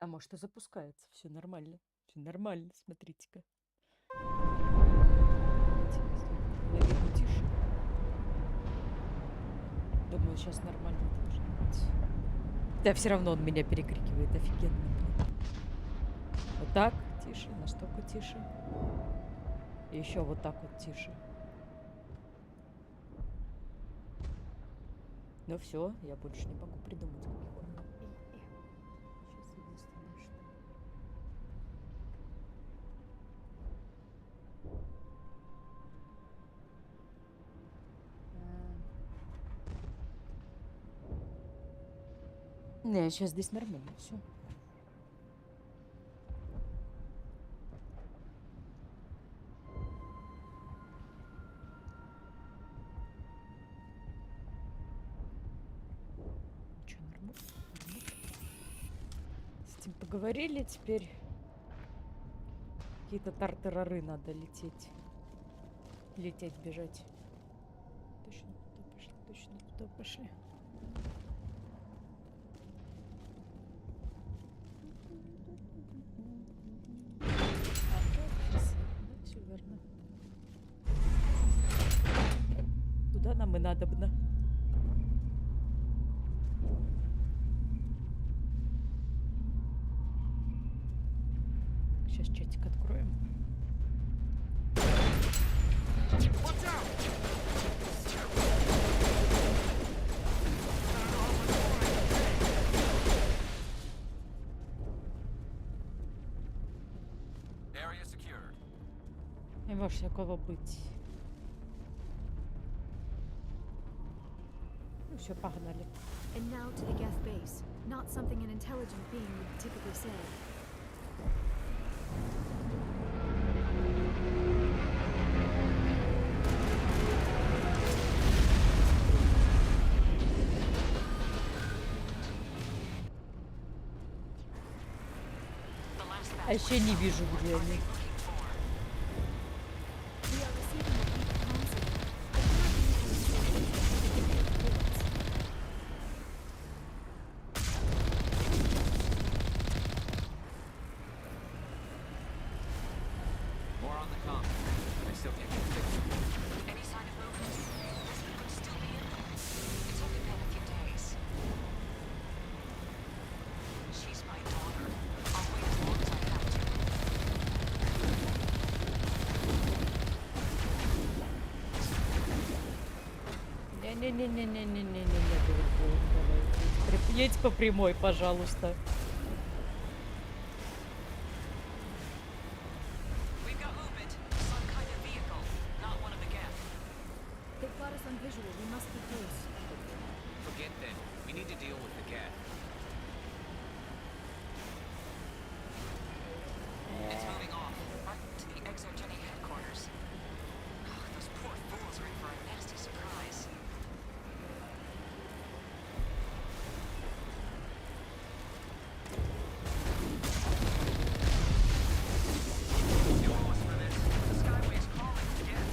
может, и запускается. Все нормально. Все нормально, смотрите-ка. Наверное, тише. Думаю, сейчас нормально должно быть. Да, все равно он меня перекрикивает офигенно. Вот так тише, настолько тише. И еще вот так вот тише. Ну все, я больше не могу придумать, как его. Сейчас единственное, что... Не, сейчас здесь нормально все. Что, нормально? С этим поговорили, теперь какие-то тартарары надо лететь. Лететь, бежать. Точно туда пошли, точно туда пошли. Все верно. Туда нам и надобно. Сейчас чатик откроем. Не может всякого быть. Ну все, погнали. And now to the gas base. Not something an intelligent being would typically say. А еще не вижу, где они. We are receiving a deep console. More on the comm. I still can't get fixed. Any sign of movement? This could still be in them. It's only been a few days. She's my daughter. I'll wait as long as I have to. Не-не-не-не-не-не-не-не, давай. Едь по прямой, пожалуйста. We've got movement. Some kind of vehicle. Not one of the Geth. They've got us on visual. We must be close. Forget them. We need to deal with the cat. It's moving off. Right to the exogenic headquarters. Oh, those poor fools are in for a nasty surprise. You almost for this? The Skyway's calling again.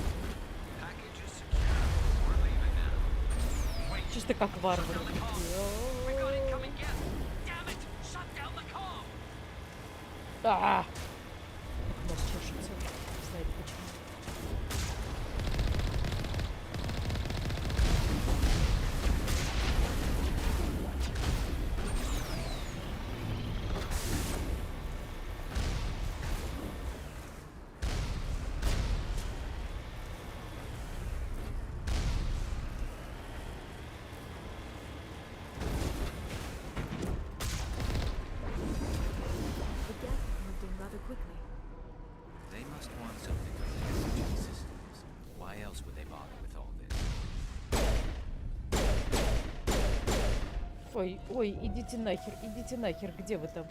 Package is secure. We're leaving now. Wait. Чисто как варвар. We got incoming Geth. Damn it! Shut down the comm. А! Нос чешется. Не знаю почему. The gas moved in rather quickly. They must want something from the exogen systems. Why else would they bother with all this? Ой, ой, идите нахер, где вы там?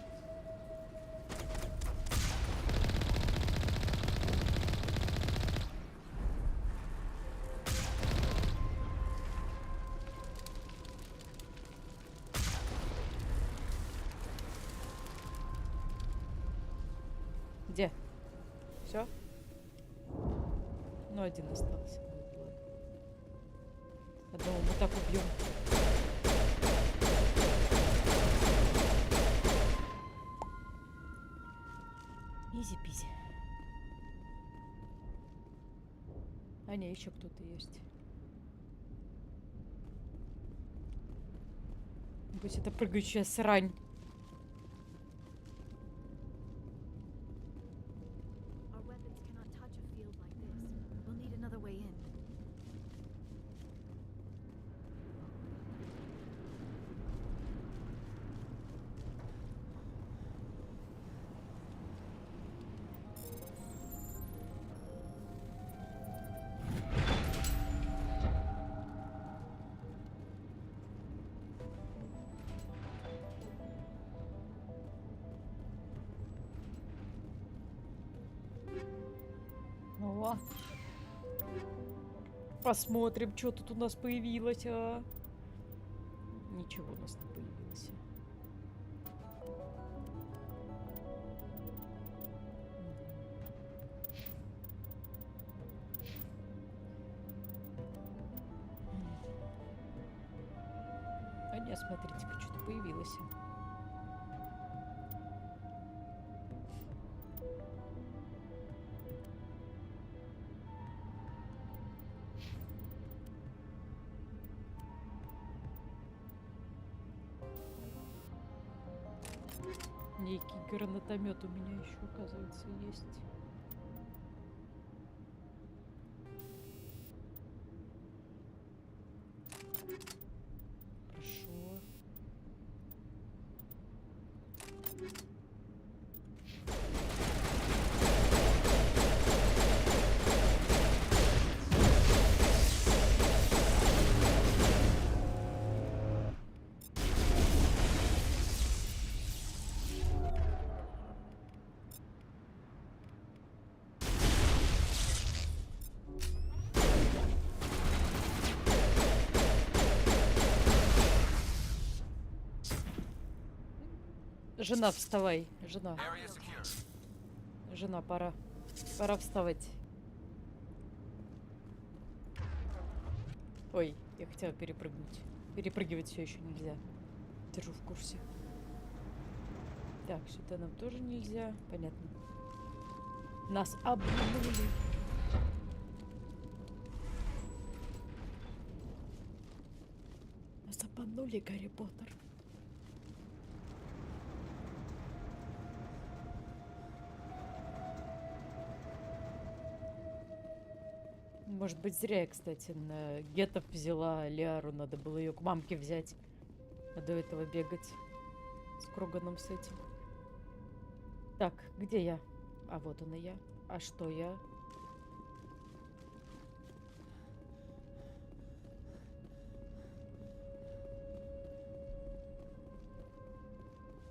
Где? Все? Ну, один остался. Ладно. Одного мы так убьем. Изи-пизи. А не, еще кто-то есть. Пусть это прыгающая срань. Our weapons cannot touch a field like this. We'll need another way in. О. Посмотрим, что тут у нас появилось, а. Ничего у нас не появилось. А не, смотрите-ка, что-то появилось. Некий гранатомет у меня еще, оказывается, есть. Хорошо. Жена, вставай. Жена. Area secure. Жена, пора. Пора вставать. Ой, я хотела перепрыгнуть. Перепрыгивать все еще нельзя. Держу в курсе. Так, сюда нам тоже нельзя. Понятно. Нас обманули. Нас обманули, Гарри Поттер. Может быть, зря я, кстати, на гетов взяла Лиару. Надо было ее к мамке взять. А до этого бегать с Кроганом с этим. Так, где я? А вот она я. А что я?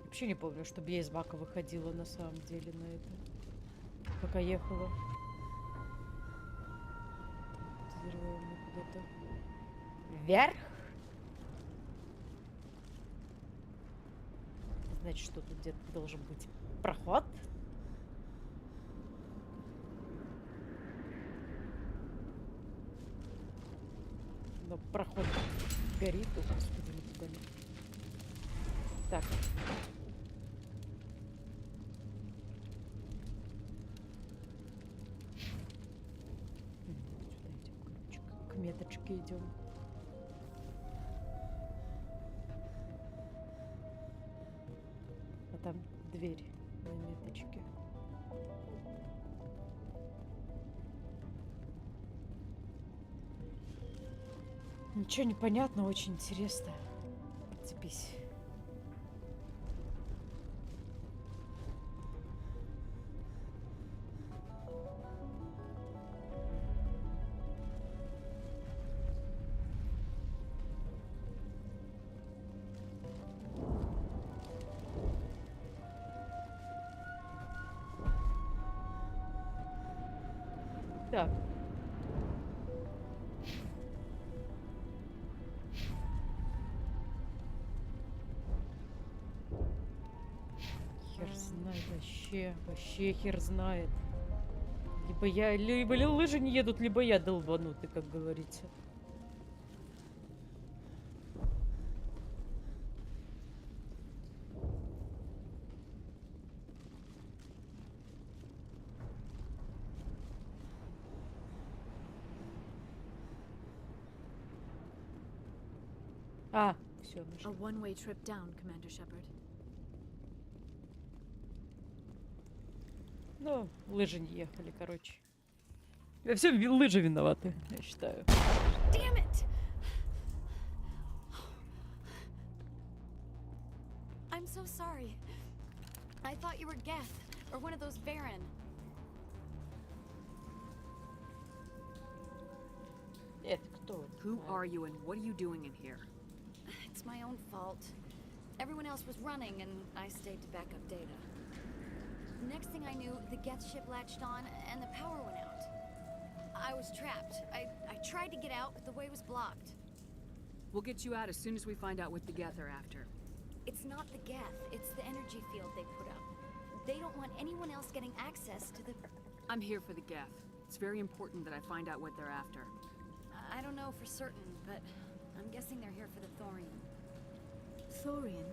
Вообще не помню, чтобы я из бака выходила на самом деле на это. Пока ехала. Подозреваю, мы куда-то вверх. Значит, что тут где-то должен быть проход. Но проход горит. О, господи, не туда. Так. Сюда идем, короче, к меточке идем. А там дверь на меточке. Ничего не понятно, очень интересно. Подцепись. Так. Хер знает вообще. Вообще хер знает. Либо я, либо лыжи не едут, либо я долбанутый, как говорится. А, все, A нашли. one-way trip down, Commander Shepard. Ну, лыжи не ехали, короче. Во всем лыжи виноваты, я считаю. Damn it! I'm so sorry. I thought you were Geth, or one of those Varen. Это кто? Who are you and what are you doing in here? It's my own fault. Everyone else was running, and I stayed to back up data. Next thing I knew, the Geth ship latched on, and the power went out. I was trapped. I tried to get out, but the way was blocked. We'll get you out as soon as we find out what the Geth are after. It's not the Geth, it's the energy field they put up. They don't want anyone else getting access to the... I'm here for the Geth. It's very important that I find out what they're after. I don't know for certain, but I'm guessing they're here for the Thorian. Thorian?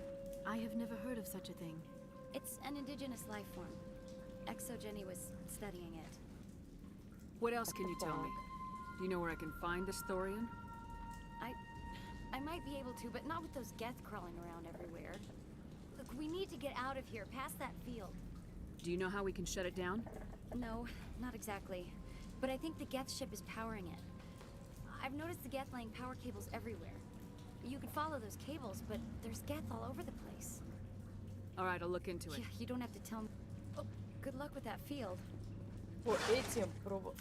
I have never heard of such a thing. It's an indigenous life form. Exogeny was studying it. What else can you tell me? Do you know where I can find this Thorian? I might be able to, but not with those Geth crawling around everywhere. Look, we need to get out of here, past that field. Do you know how we can shut it down? No, not exactly. But I think the Geth ship is powering it. I've noticed the Geth laying power cables everywhere. You could follow those cables, but there's Geth all over the place. All right, I'll look into it. Yeah, you don't have to tell me. Oh, good luck with that field. По этим пробам.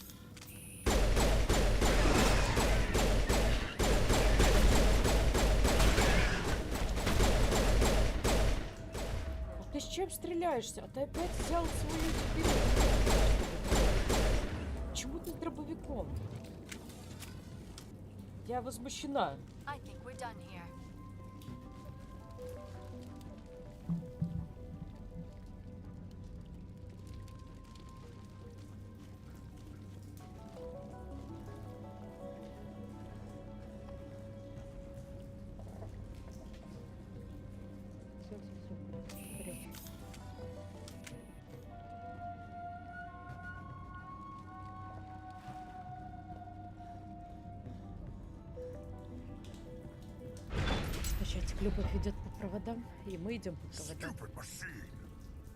А ты с чем стреляешься? А ты опять взял свою теперь. Почему ты с дробовиком? Я возмущена. I think we're done here. Все. Начальник Любовь идет по проводам, и мы идем по проводам. Stupid machine!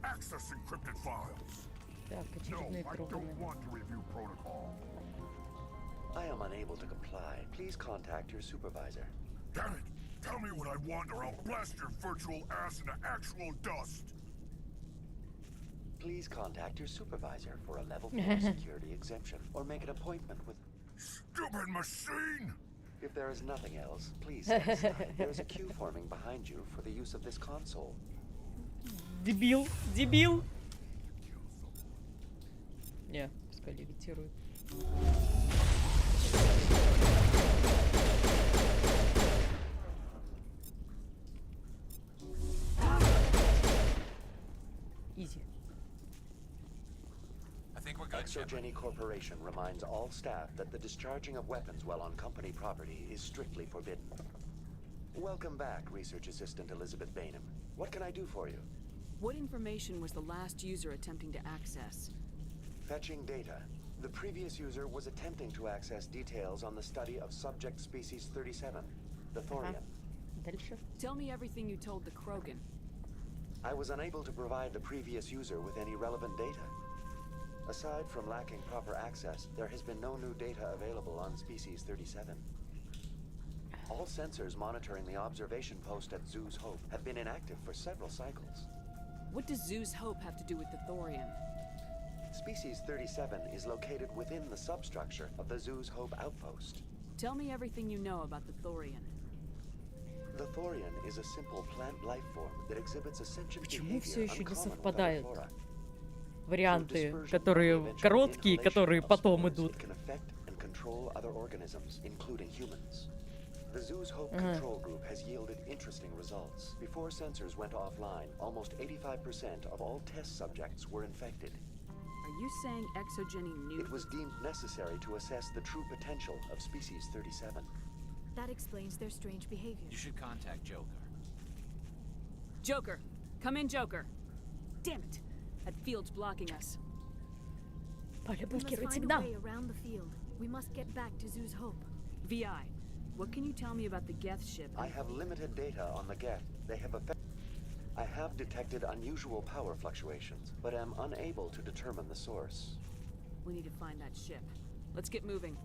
Access encrypted files! Так, No, очередные I don't пробы. want to review protocol. I am unable to comply. Please contact your supervisor. Damn it! Tell me what I want or I'll blast your virtual ass into actual dust! Please contact your supervisor for a level 4 security exemption or make an appointment with... Stupid machine! If there is nothing else, please step aside. There is a queue forming behind you for the use of this console. Дебил, дебил. Не, пускай левитирует. Изи. I think we're good, Shepard. Exogeny Corporation reminds all staff that the discharging of weapons while on company property is strictly forbidden. Welcome back, Research Assistant Elizabeth Bainham. What can I do for you? What information was the last user attempting to access? Fetching data. The previous user was attempting to access details on the study of subject species 37, the Thorian. Дальше. Tell me everything you told the Krogan. I was unable to provide the previous user with any relevant data. Aside from lacking proper access, there has been no new data available on species 37. All sensors monitoring the observation post at Zoo's Hope have been inactive for several cycles. What does Zoo's Hope have to do with the Thorian? Species 37 is located within the substructure of the Zoo's Hope outpost. Tell me everything you know about the Thorian. The Thorian is a simple plant life form that exhibits a sentient Почему все behavior еще не uncommon with other совпадают? flora. Варианты, Through dispersion которые of the короткие, eventual которые inhalation of потом spores, идут. It can affect and control other organisms, including humans. The Zoo's Hope control group has yielded interesting results. Before sensors went offline, almost 85% of all test subjects were infected. Are you saying Exogeny knew? It was deemed necessary to assess the true potential of species 37. That explains their strange behavior. You should contact Joker. Joker! Come in, Joker! Damn it! That field's blocking us. Поля We must блокирует find a сигнал. way around the field. We must get back to Zoo's Hope. VI, What can you tell me about the Geth ship? I have limited data on the Geth. I have detected unusual power fluctuations, but am unable to determine the source. We need to find that ship. Let's get moving.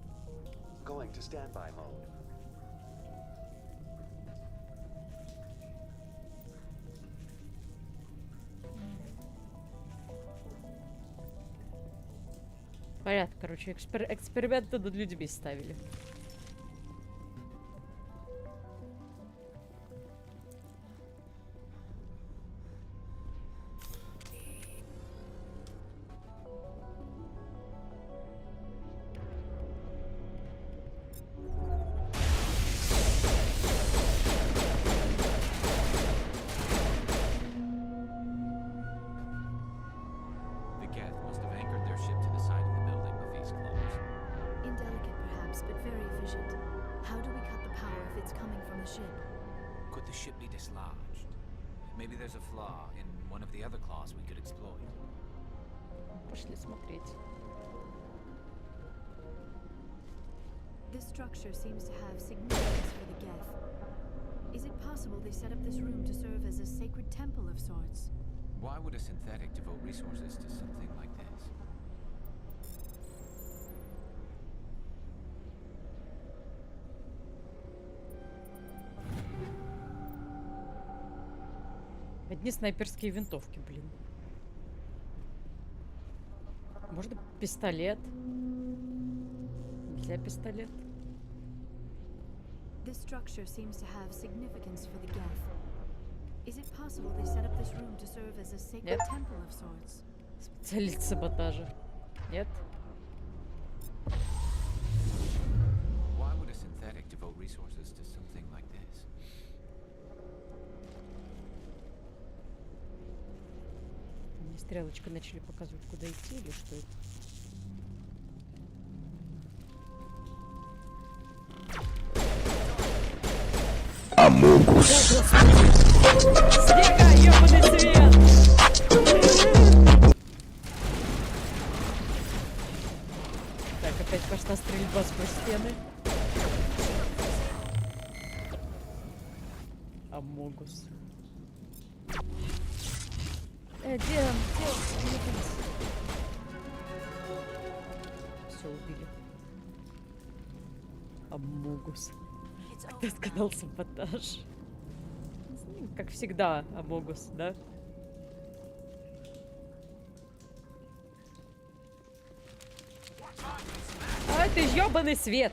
Going to standby mode. Понятно, короче, эксперименты над людьми ставили. The Geth must have anchored their ship to the side of the building with these claws. Indelicate perhaps, but very efficient. How do we cut the power if it's coming from the ship? Could the ship be dislodged? Maybe there's a flaw in one of the other claws we could exploit. Пошли смотреть. This structure seems to have significance for the Geth. Is it possible they set up this room to serve as a sacred temple of sorts? Why would a synthetic devote resources to something like this? Одни снайперские винтовки, блин. Можно пистолет? Нельзя пистолет. This structure seems to have significance for the Geth. Is it possible they set up this room to serve as a sacred Yep. temple of sorts? Специалист саботажа. Нет? Why would a synthetic devote resources to something like this? Мне стрелочкой начали показывать, куда идти или что это? Снега, ёбаный цвет! Так, опять пошла стрельба сквозь стены. Амогус. Где он? Все, убили. Амогус. Кто сказал саботаж? Как всегда, Амогус, да? А, ты ёбаный свет!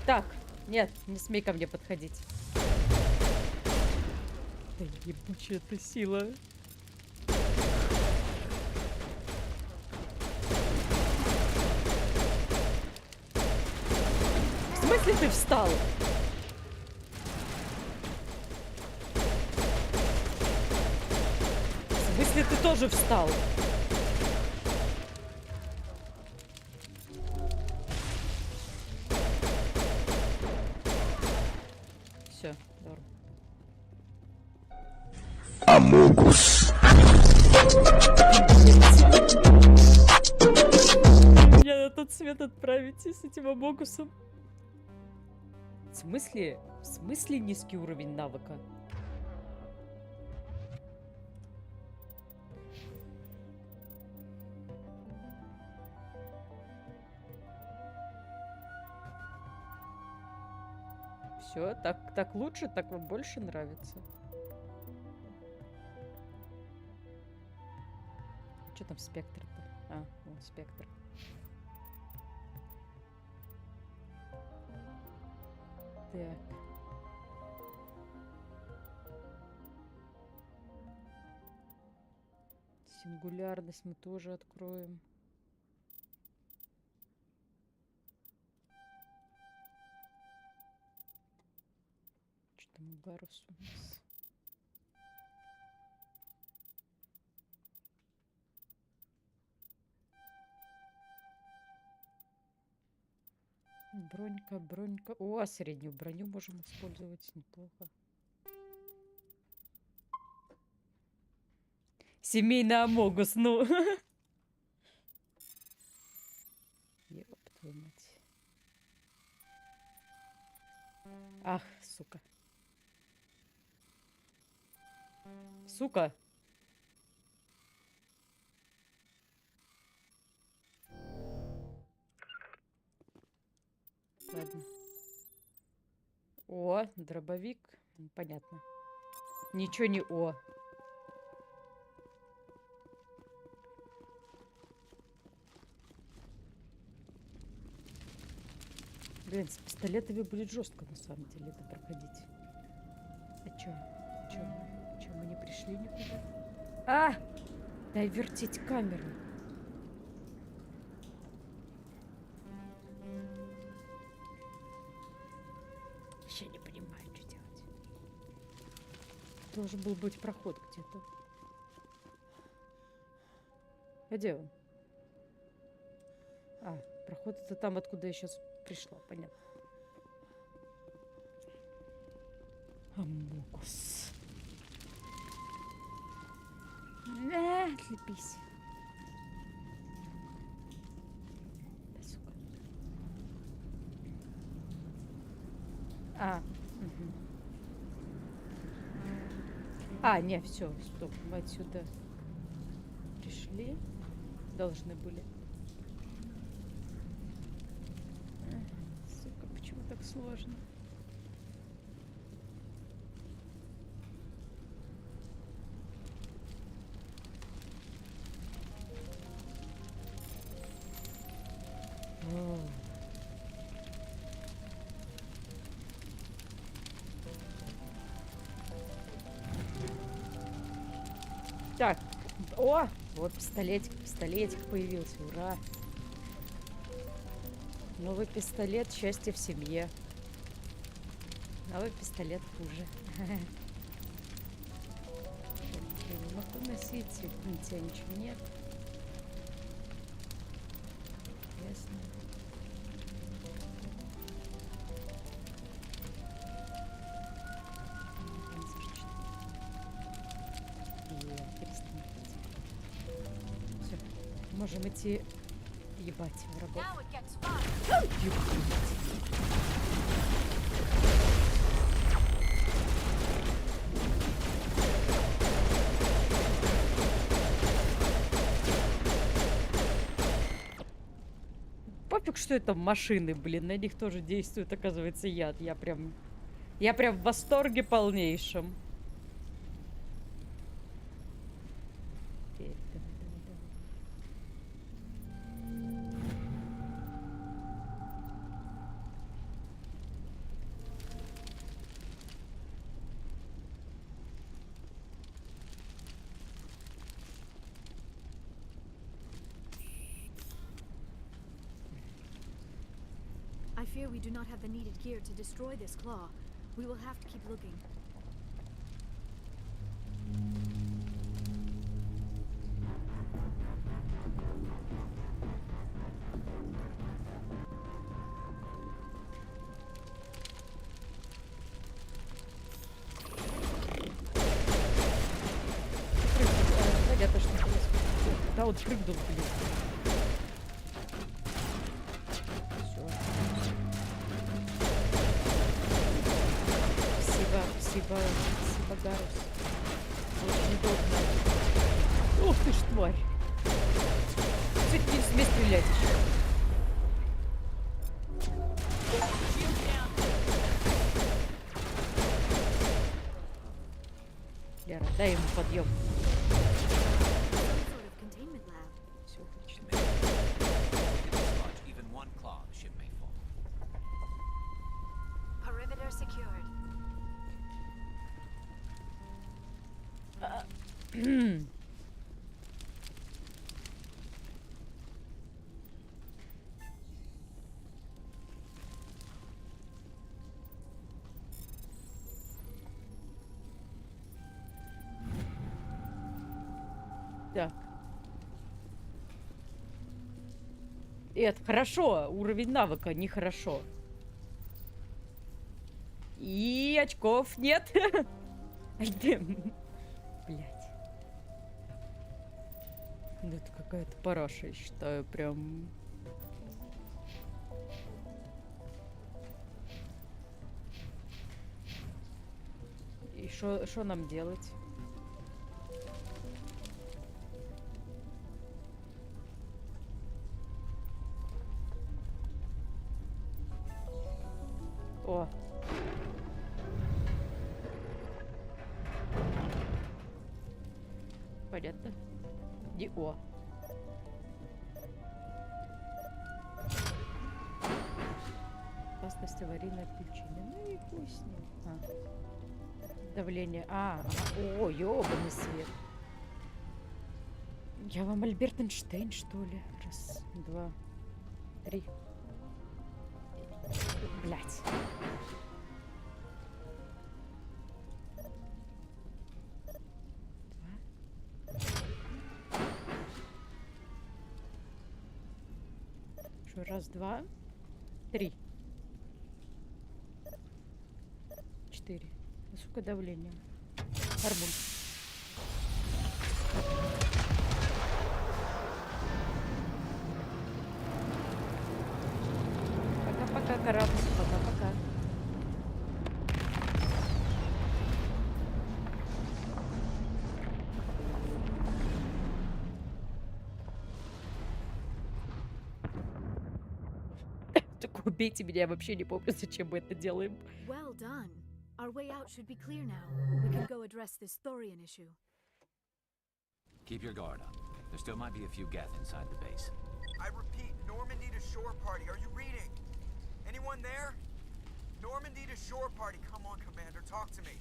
Так, нет, не смей ко мне подходить. Да ебучая ты сила. В смысле ты встал? В смысле ты тоже встал? Все, норм. Амогус. Меня на тот свет отправите с этим Амогусом. В смысле? В смысле низкий уровень навыка? Все, так лучше, так вам больше нравится. Что там спектр-то? А, вон спектр. Так. Сингулярность мы тоже откроем. Что там Гарус у нас? бронька. О, среднюю броню можем использовать. Неплохо. Семейный амогус, ну. Ёб твою мать. Ах, сука. Сука. Ладно. О, дробовик. Понятно. Ничего не о. Блин, с пистолетами будет жестко на самом деле это проходить. А чё? Чё, мы не пришли никуда? А! Дай вертеть камеру. Вообще не понимаю, что делать. Должен был быть проход где-то. А где он? А, проход это там, откуда я сейчас пришла, понятно. Амогус. Отлепись. Да, сука. Угу. Не, все, стоп, мы отсюда пришли. Должны были. Сука, почему так сложно? Так, о, вот пистолетик появился, ура. Новый пистолет, счастье в семье. Новый пистолет хуже. Я не могу носить, у тебя ничего нет. Ясно. Все, можем идти ебать врагов. Пофиг, что это машины, блин, на них тоже действует, оказывается, яд. Я прям в восторге полнейшем. I fear we do not have the needed gear to destroy this claw. We will have to keep looking. Понятно, что происходит. Да, он прыгнул, блин. Спасибо, Гарус. Очень удобно. Ух ты ж, тварь. Чуть не смей стрелять еще. Лера, дай ему подъем. Все отлично. Perimeter secured. Так. Это хорошо. Уровень навыка нехорошо. И очков нет. Блять. Ну это какая-то параша, я считаю, прям. И что нам делать? О. Понятно. И о. Опасность аварийное отключение. Ну и хуй с ним. Давление. О, ёбаный свет. Я вам Альберт Эйнштейн, что ли? Раз, два, три. Блять. Что, раз, два, три. 4. Высокое давление. Арбуз. Пока-пока, корабль. Пока-пока. Так убейте меня, я вообще не помню, зачем мы это делаем. Well done. Our way out should be clear now. We can go address this Thorian issue. Keep your guard up. There still might be a few Geth inside the base. I repeat, Normandy to shore party. Are you reading? Anyone there? Normandy to shore party. Come on, Commander, talk to me.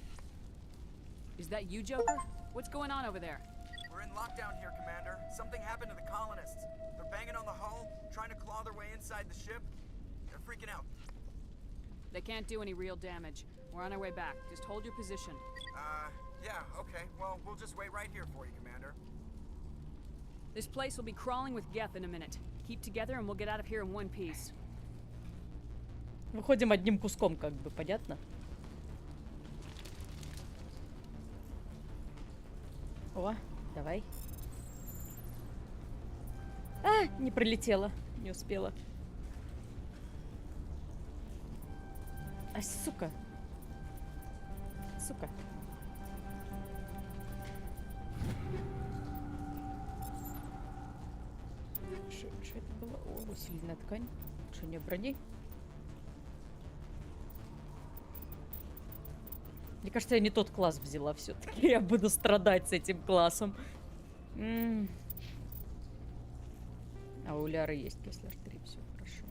Is that you, Joker? What's going on over there? We're in lockdown here, Commander. Something happened to the colonists. They're banging on the hull, trying to claw their way inside the ship. They're freaking out. They can't do any real damage. We're on our way back. Just hold your position. Yeah, okay. Well, we'll just wait right here for you, Commander. This place will be crawling with Geth in a minute. Keep together and we'll get out of here in one piece. Выходим одним куском, как бы, понятно? О, давай. Не пролетела. Не успела. Сука. Сука. Что это было? О, усиленная ткань. Улучшение брони. Мне кажется, я не тот класс взяла все-таки. Я буду страдать с этим классом. А у Ляры есть Кеслер 3. Все хорошо.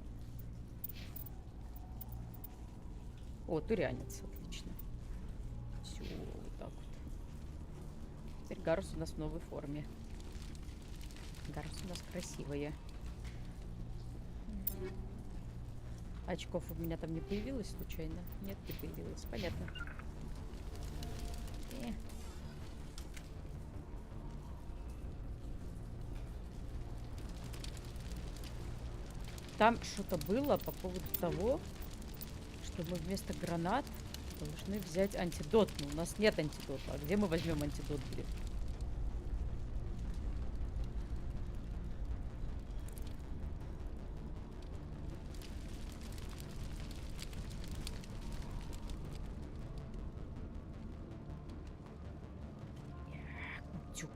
О, турянец. Отлично. Все, вот так вот. Теперь Гарус у нас в новой форме. Гарус у нас красивая. Очков у меня там не появилось случайно? Нет, не появилось. Понятно. Там что-то было по поводу того, что мы вместо гранат должны взять антидот. Но у нас нет антидота. А где мы возьмем антидот, блин? Тюк.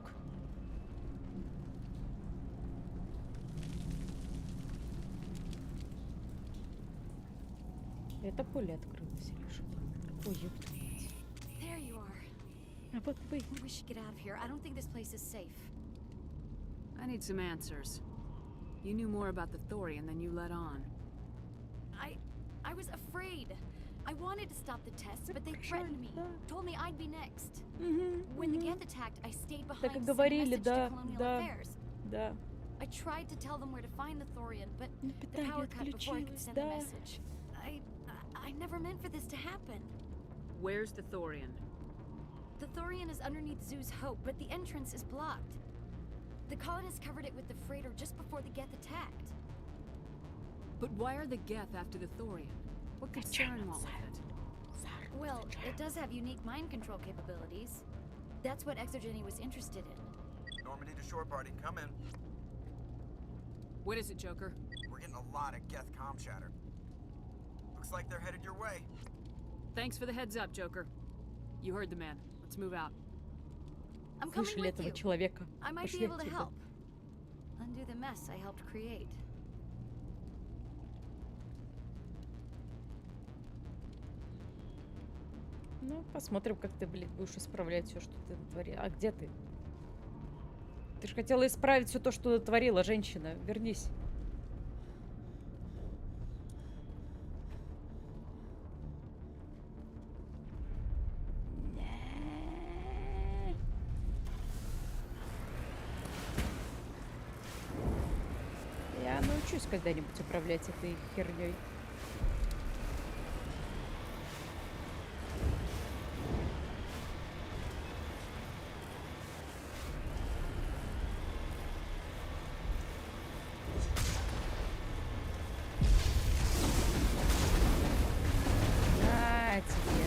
Это поле открылось или что-то? Ой, ёпта. There you are. А вот вы. We should get out of here. I don't think this place is safe. I need some answers. You knew more about the Thorian than you let on. I was afraid. I wanted to stop the tests, but they threatened me. Told me I'd be next. When the Geth attacked, I stayed behind Так и to send a говорили, message да, to Colonial да, Affairs. да. I tried to tell them where to find the Thorian, but the питание power cut before I could отключилось, send the да. message. I never meant for this to happen. Where's the Thorian? The Thorian is underneath Zoo's Hope, but the entrance is blocked. The colonists covered it with the freighter just before the Geth attacked. But why are the Geth after the Thorian? What concern all of it? Well, it does have unique mind control capabilities. That's what Exogeny was interested in. Normandy to shore party, come in. What is it, Joker? We're getting a lot of Geth comm chatter. Looks like they're headed your way. Thanks for the heads up, Joker. You heard the man. Let's move out. I'm coming Слышали with этого you. человека? I might be Пошли able to отсюда. help. Undo the mess I helped create. Ну, посмотрим, как ты, блин, будешь исправлять все, что ты натворила. А где ты? Ты же хотела исправить все то, что натворила, женщина. Вернись. Я научусь когда-нибудь управлять этой херней. На тебе.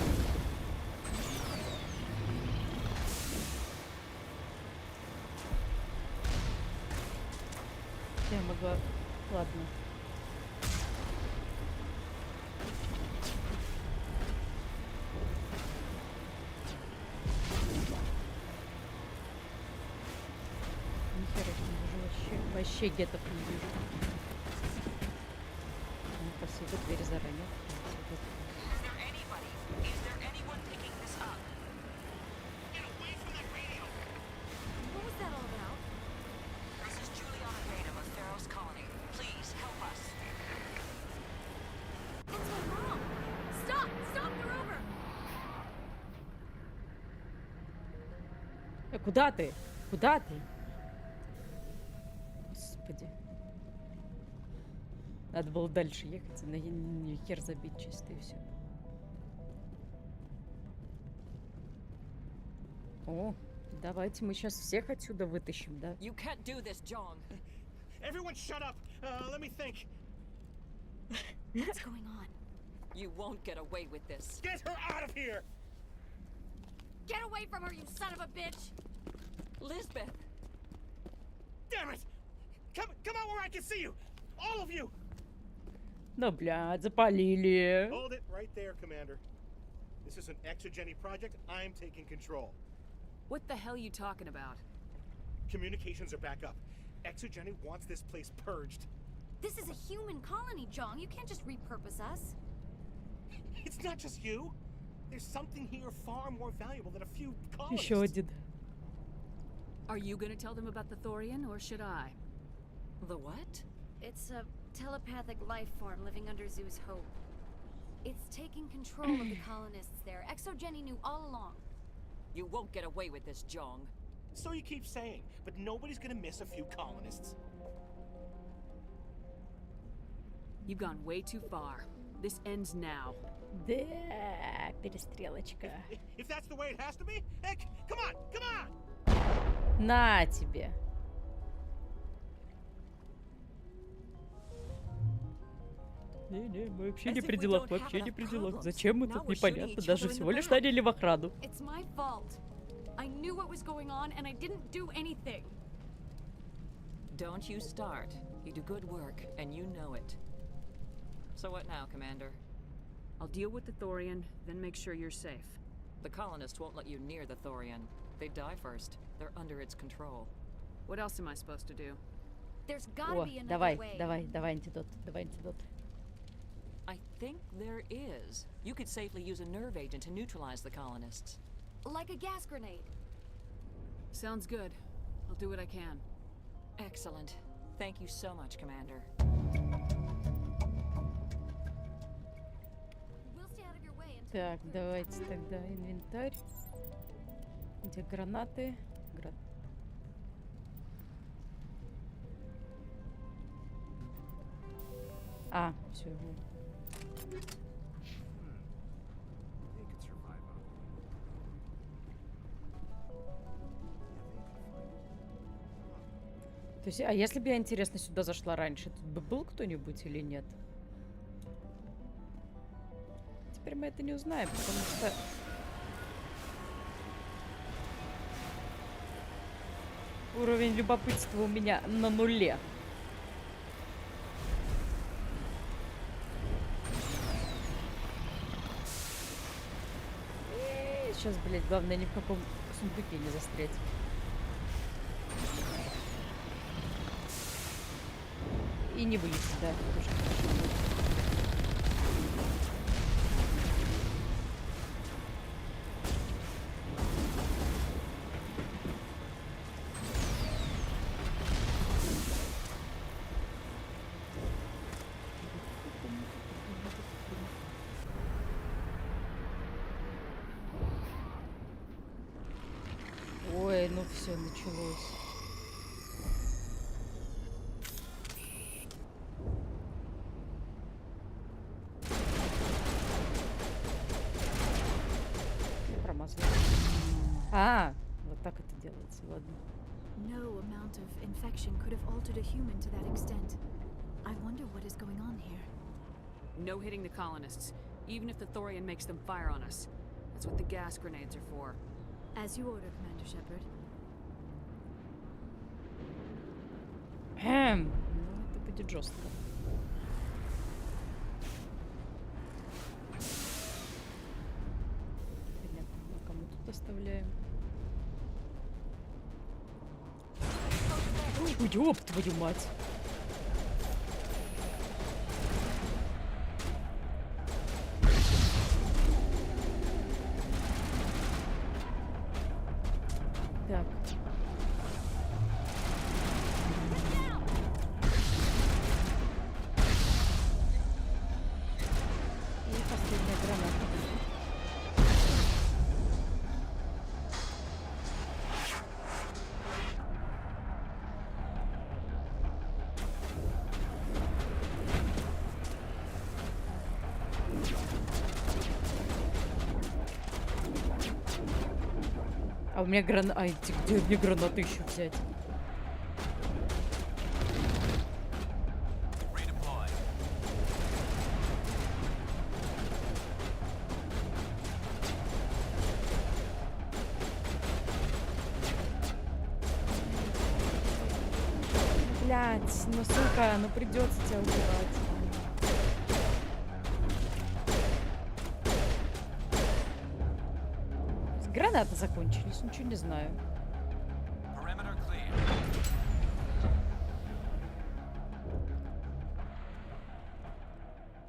Я могла... Ладно. Нихера не вижу вообще. Вообще гетов не вижу. Ну, спасибо, дверь заранее. Is there anybody? Is there anyone picking this up? What was that all about? This is Juliana Beta of Pharaoh's colony. Please help us. It's my mom! Stop! Stop! They're over! Куда ты? Куда ты? Господи. Надо было дальше ехать, на хер забить чисто и все. О, давайте мы сейчас всех отсюда вытащим, да? You can't do this, John. Everyone shut up! Let me think. What's going on? You won't get away with this. Get her out of here! Get away from her, you son of a bitch! Lisbeth! Damn it! Come out where I can see you! All of you! Да, блядь, запалили. Hold it right there, Commander. This is an Exogeny project. I'm taking control. What the hell are you talking about? Communications are back up. Exogeny wants this place purged. This is a human colony, Jong. You can't just repurpose us. It's not just you. There's something here far more valuable than a few colonists. Еще один. Are you gonna tell them about the Thorian, or should I? The what? It's a telepathic life form living under Zoo's hope. It's taking control of the colonists there. Exogeny knew all along. You won't get away with this, Jong. So you keep saying, but nobody's gonna miss a few colonists. You've gone way too far. This ends now. Да, перестрелочка. If that's the way it has to be, heck, come on, come on! На тебе. Не-не, мы вообще не при делах, вообще не при делах. Зачем мы тут, непонятно, даже всего лишь наняли в охрану. It's my fault. I knew what was going on and I didn't do anything. Don't you start. You do good work, and you know it. So what now, Commander? I'll deal with the Thorian, then make sure you're safe. The colonists won't let you near the Thorian. They die first. They're under its control. What else am I supposed to do? There's gotta О, be another давай, way. давай антидот, давай антидот. I think there is. You could safely use a nerve agent to neutralize the colonists. Like a gas grenade. Sounds good. I'll do what I can. Excellent. Thank you so much, Commander. We'll stay out of your way until Так, давайте тогда инвентарь. Где гранаты? А, все. They could survive out. То есть, а если бы я, интересно, сюда зашла раньше, тут бы был кто-нибудь или нет? Типа, теперь мы это не узнаем, потому что... Уровень любопытства у меня на нуле. И сейчас, блядь, главное ни в каком сундуке не застрять. И не вылезть, да, тоже хорошо будет. Ой, ну все, началось. Я промазала. А, вот так это делается, ладно. No amount of infection could have altered a human to that extent. I wonder what is going on here. No hitting the colonists, even if the Thorian makes them fire on us. That's what the gas grenades are for. As you order, Commander Shepard. Ну, это будет жестко. Понятно, а кому тут оставляем? Ой, ёб твою мать! Так. И последняя граната. А у меня граната... Ай, где мне гранаты еще взять? Блять, ну сука, ну придется тебя убивать. Гранаты закончились, ничего не знаю.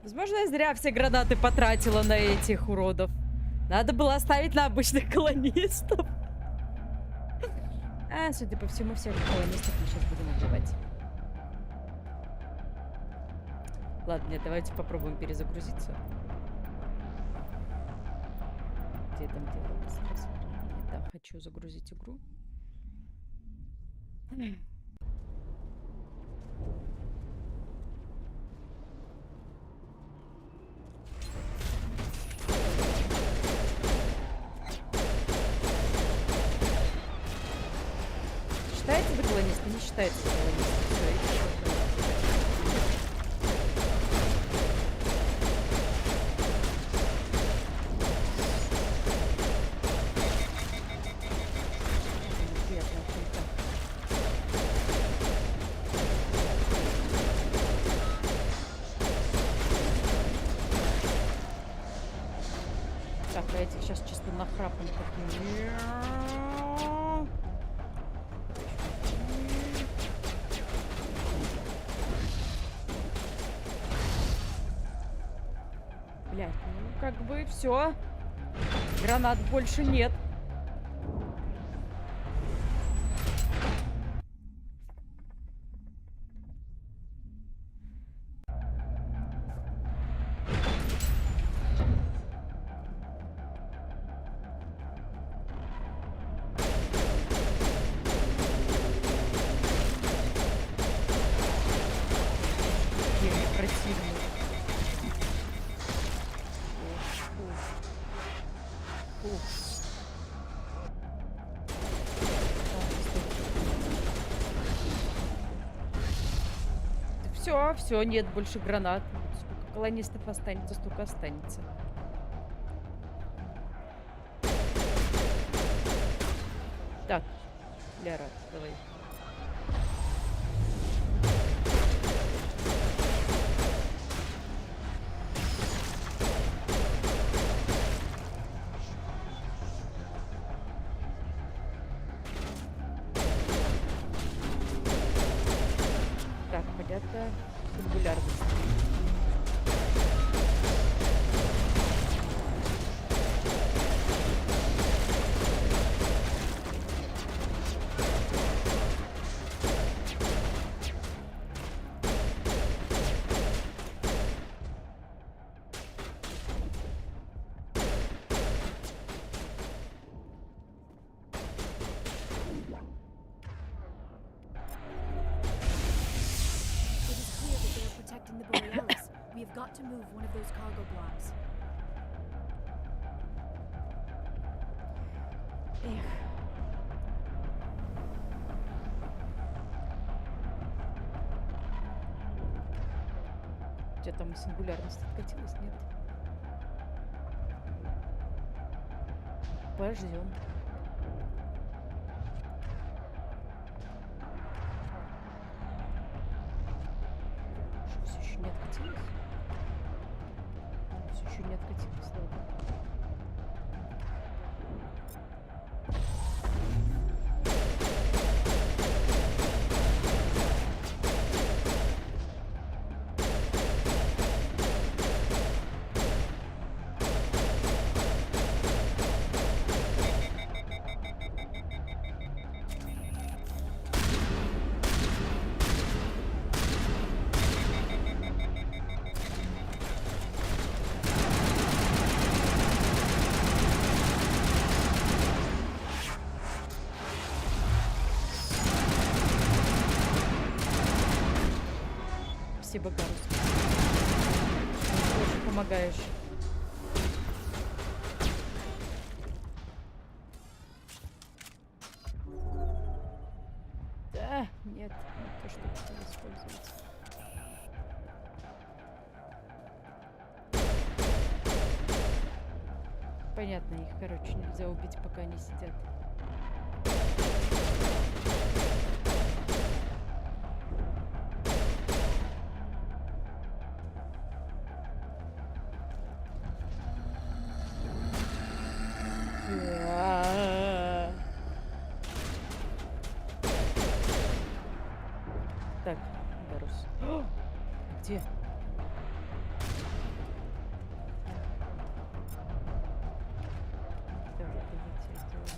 Возможно, я зря все гранаты потратила на этих уродов. Надо было оставить на обычных колонистов. А, судя по всему, всех колонистов мы сейчас будем убивать. Ладно, нет, давайте попробуем перезагрузиться. Где там дело? Да, хочу загрузить игру. Считается за колониста? Не считается за колониста. Все, иди. Так, а этих сейчас чисто нахрапом такие. Блядь, ну как бы все. Гранат больше нет. Все, нет больше гранат. Сколько колонистов останется, столько останется. сингуляра. Давай. Так, понятно. Сингулярность. It is clear that they are protecting the Borealis. We have got to move one of those cargo blocks. Эх. Где там сингулярность откатилась? Нет. Подождем. Что, все еще не откатилось? Все еще не откатилось, ладно. Спасибо, Гарус. Ты тоже помогаешь. Да, нет, не то, что хотел использовать. Понятно, их, короче, нельзя убить, пока они сидят. Так, Гарус. О! Где? Давай, давайте я сделаю.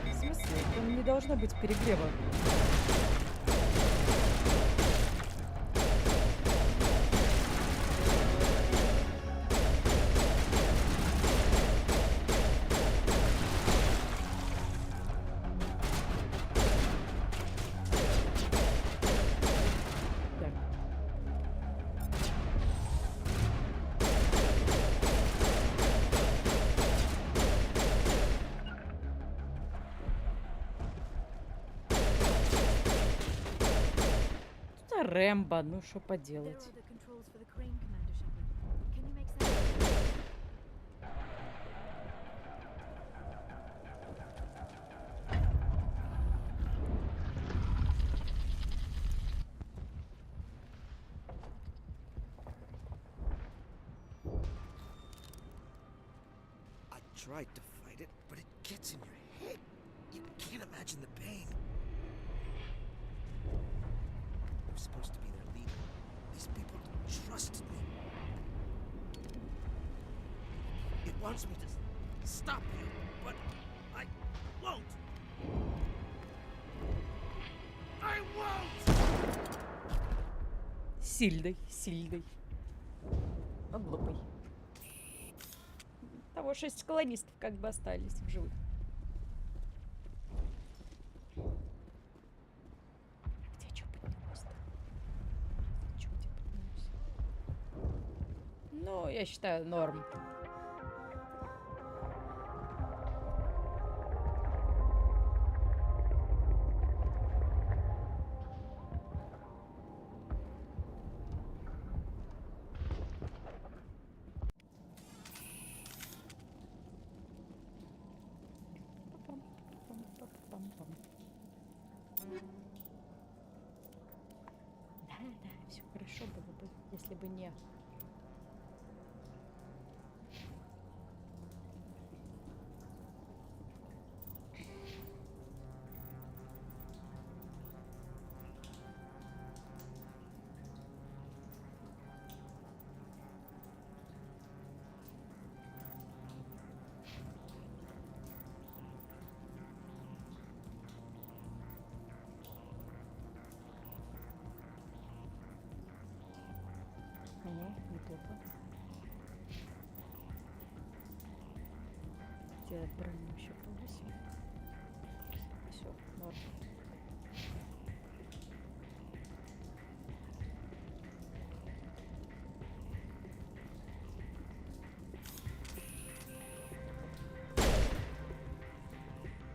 В смысле? Там не должно быть перегрева. Рэмбо, ну что There поделать. are the controls for the crane, Commander Shepard. Can you make sense? I tried to fight it, but it gets in your head. You can't imagine the pain. I'm supposed to be their leader. These people trusted me. It wants me to stop you, but I won't. I won't! Сильный, сильный. Но глупый. Того 6 колонистов как бы остались в живых. Где что поднялось-то? Где поднялось? Ну, я считаю, норм. бы не. Неплохо. Делать броню еще повысим. Все, норм.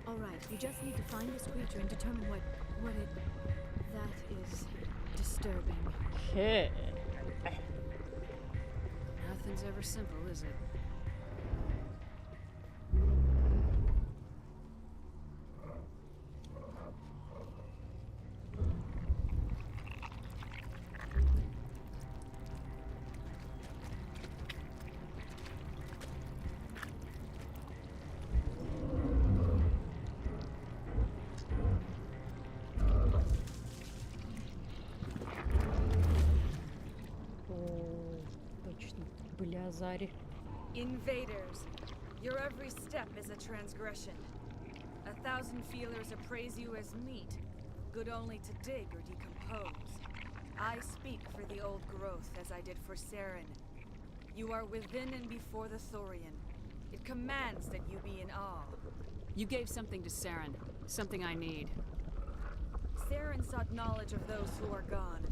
All right, we just need to find this creature and determine what it. That is disturbing. Hey. Nothing's ever simple, is it? Были азари. Invaders, your every step is a transgression. 1,000 feelers appraise you as meat, good only to dig or decompose. I speak for the old growth as I did for Saren. You are within and before the Thorian. It commands that you be in awe. You gave something to Saren, something I need. Saren sought knowledge of those who are gone.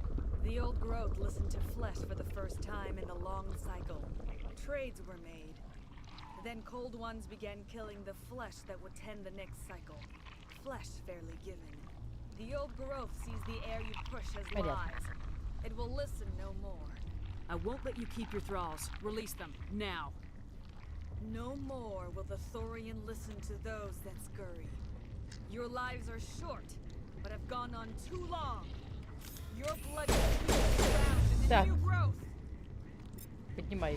The old growth listened to flesh for the first time in the long cycle. Trades were made. Then cold ones began killing the flesh that would tend the next cycle. Flesh fairly given. The old growth sees the air you push as lies. It will listen no more. I won't let you keep your thralls. Release them, now. No more will the Thorian listen to those that scurry. Your lives are short, but have gone on too long. Your blood is around in the new growth. Поднимай.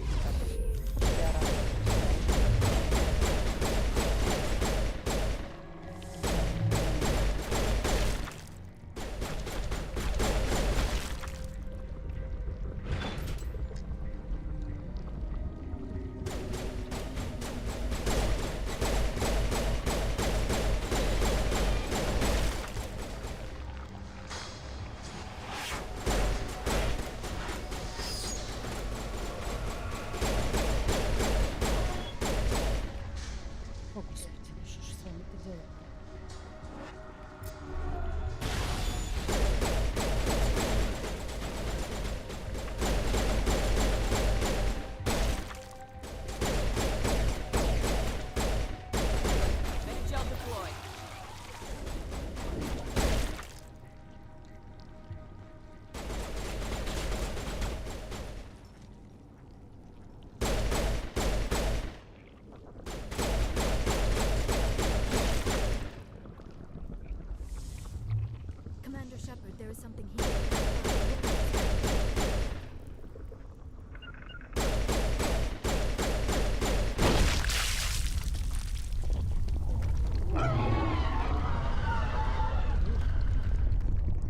There is something here.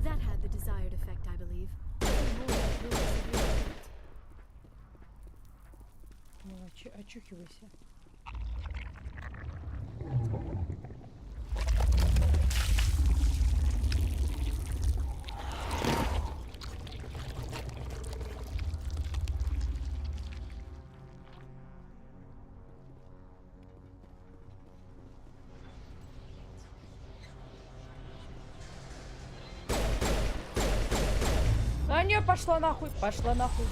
That had the desired effect, I believe. Ну, очухивайся. А не, пошла нахуй, пошла нахуй.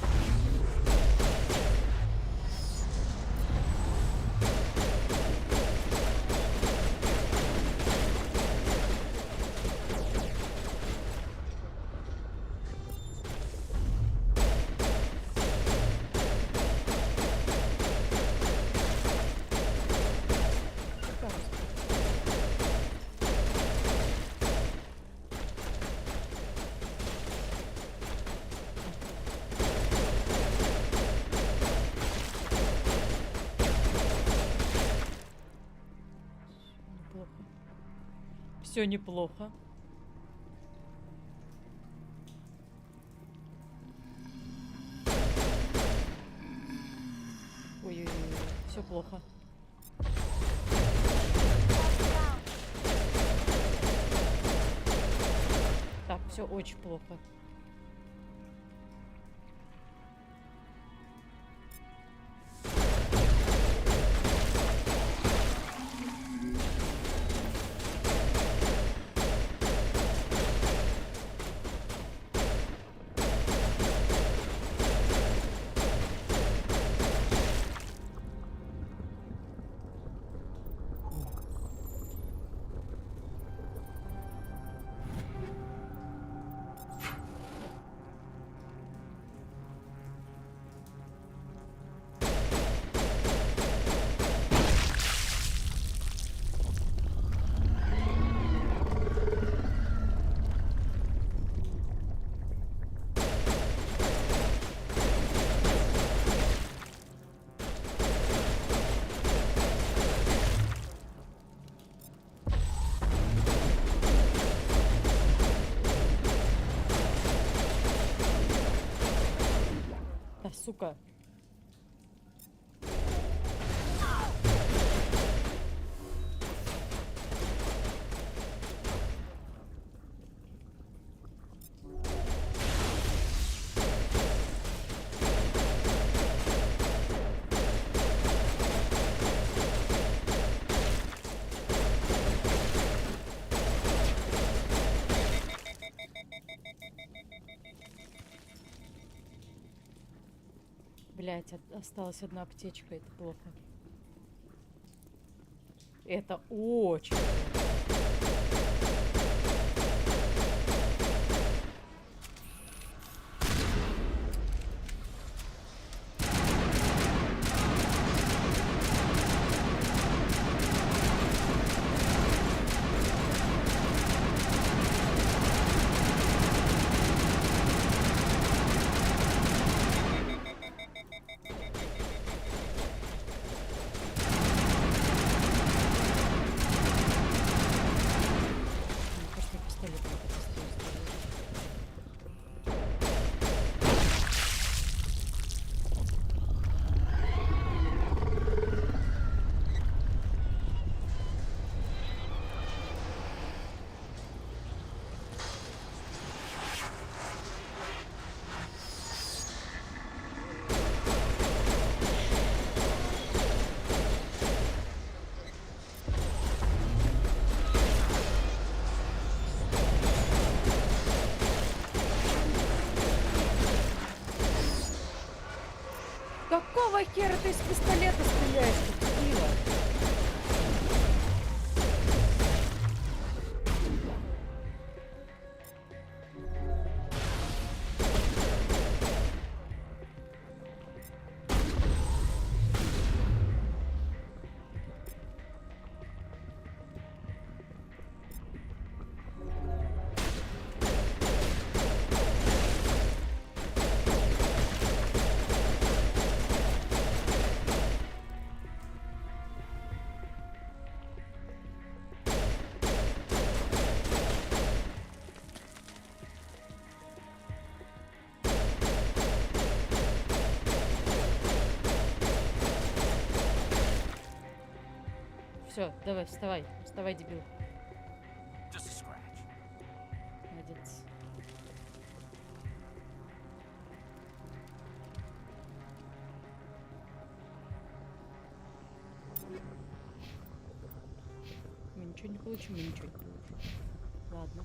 Все неплохо. Ой-ой-ой, все плохо. Так, все очень плохо. Да, сука. Блять, осталась одна аптечка, это плохо. Это очень плохо. Какого хера ты из пистолета стреляешь, дебила? Все, давай, вставай. Вставай, дебил. Молодец. Мы ничего не получим, мы ничего не получим. Ладно.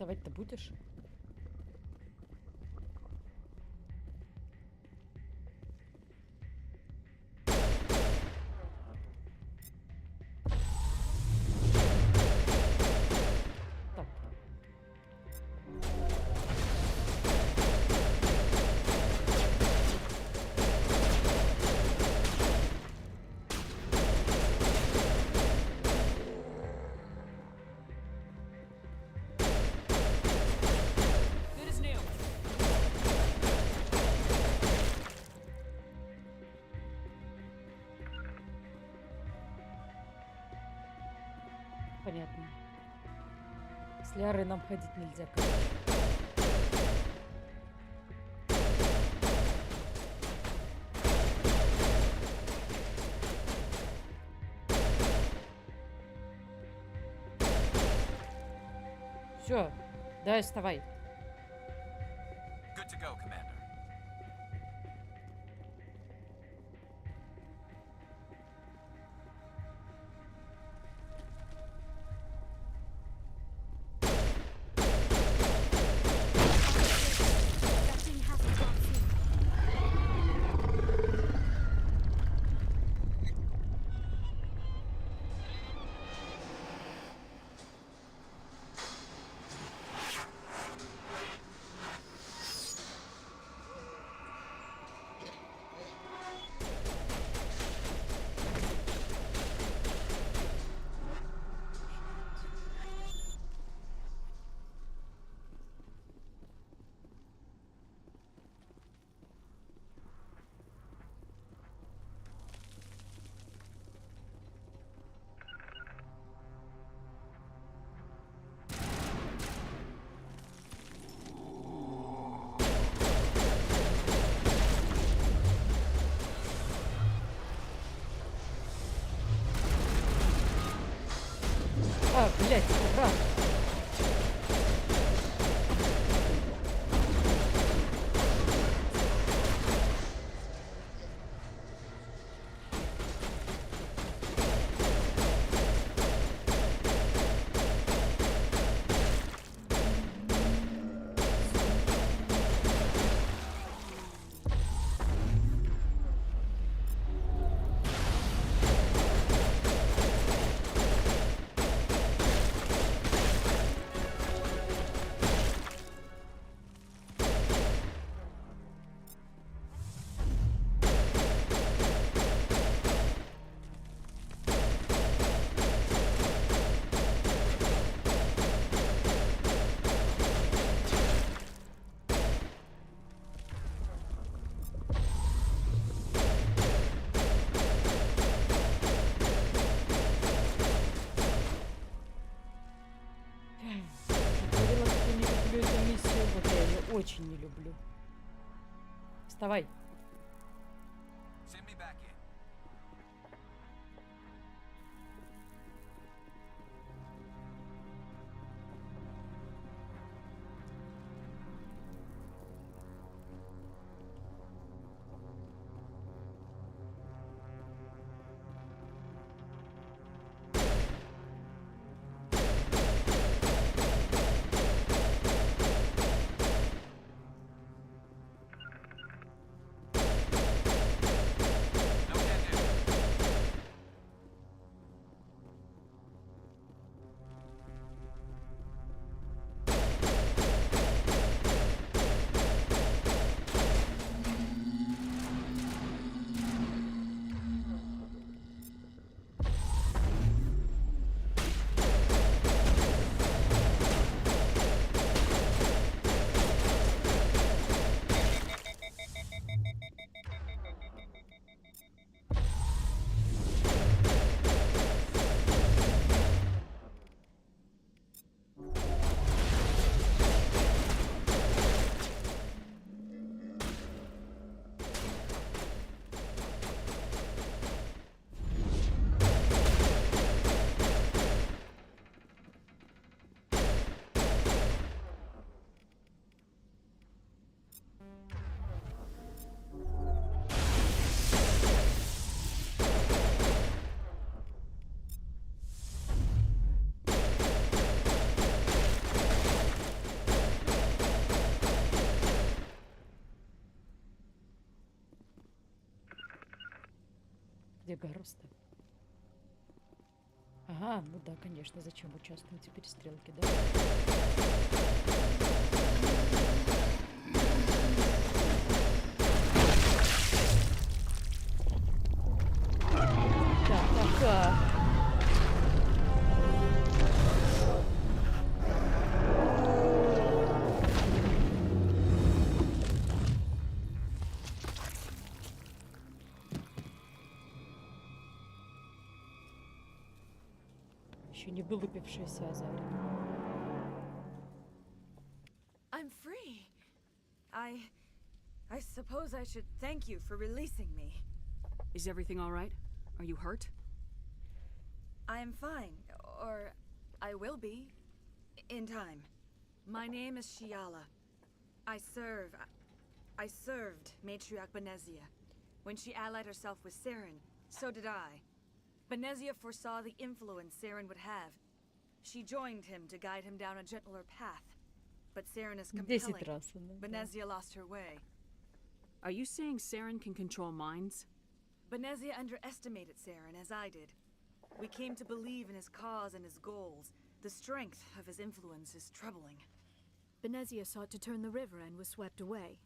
Вставать-то будешь? Так. Good as new. Понятно. С Лярой нам ходить нельзя, короче. Все, давай вставай. Good to go, Commander. That thing has to drop soon. А, блядь, брат. Говорила, что не люблю эту миссию. Вот я ее очень не люблю. Вставай. Send me back in. сдвига роста. Ага, ну да, конечно, зачем участвовать в перестрелке, да? Так. Еще не вылупившаяся Азария. I'm free. I suppose I should thank you for releasing me. Is everything all right? Are you hurt? I am fine, or I will be, in time. My name is Shiala. I served Matriarch Benezia. When she allied herself with Saren, so did I. Benezia foresaw the influence Saren would have. She joined him to guide him down a gentler path. But Saren is compelling. Benezia lost her way. Are you saying Saren can control minds? Benezia underestimated Saren, as I did. We came to believe in his cause and his goals. The strength of his influence is troubling. Benezia sought to turn the river and was swept away.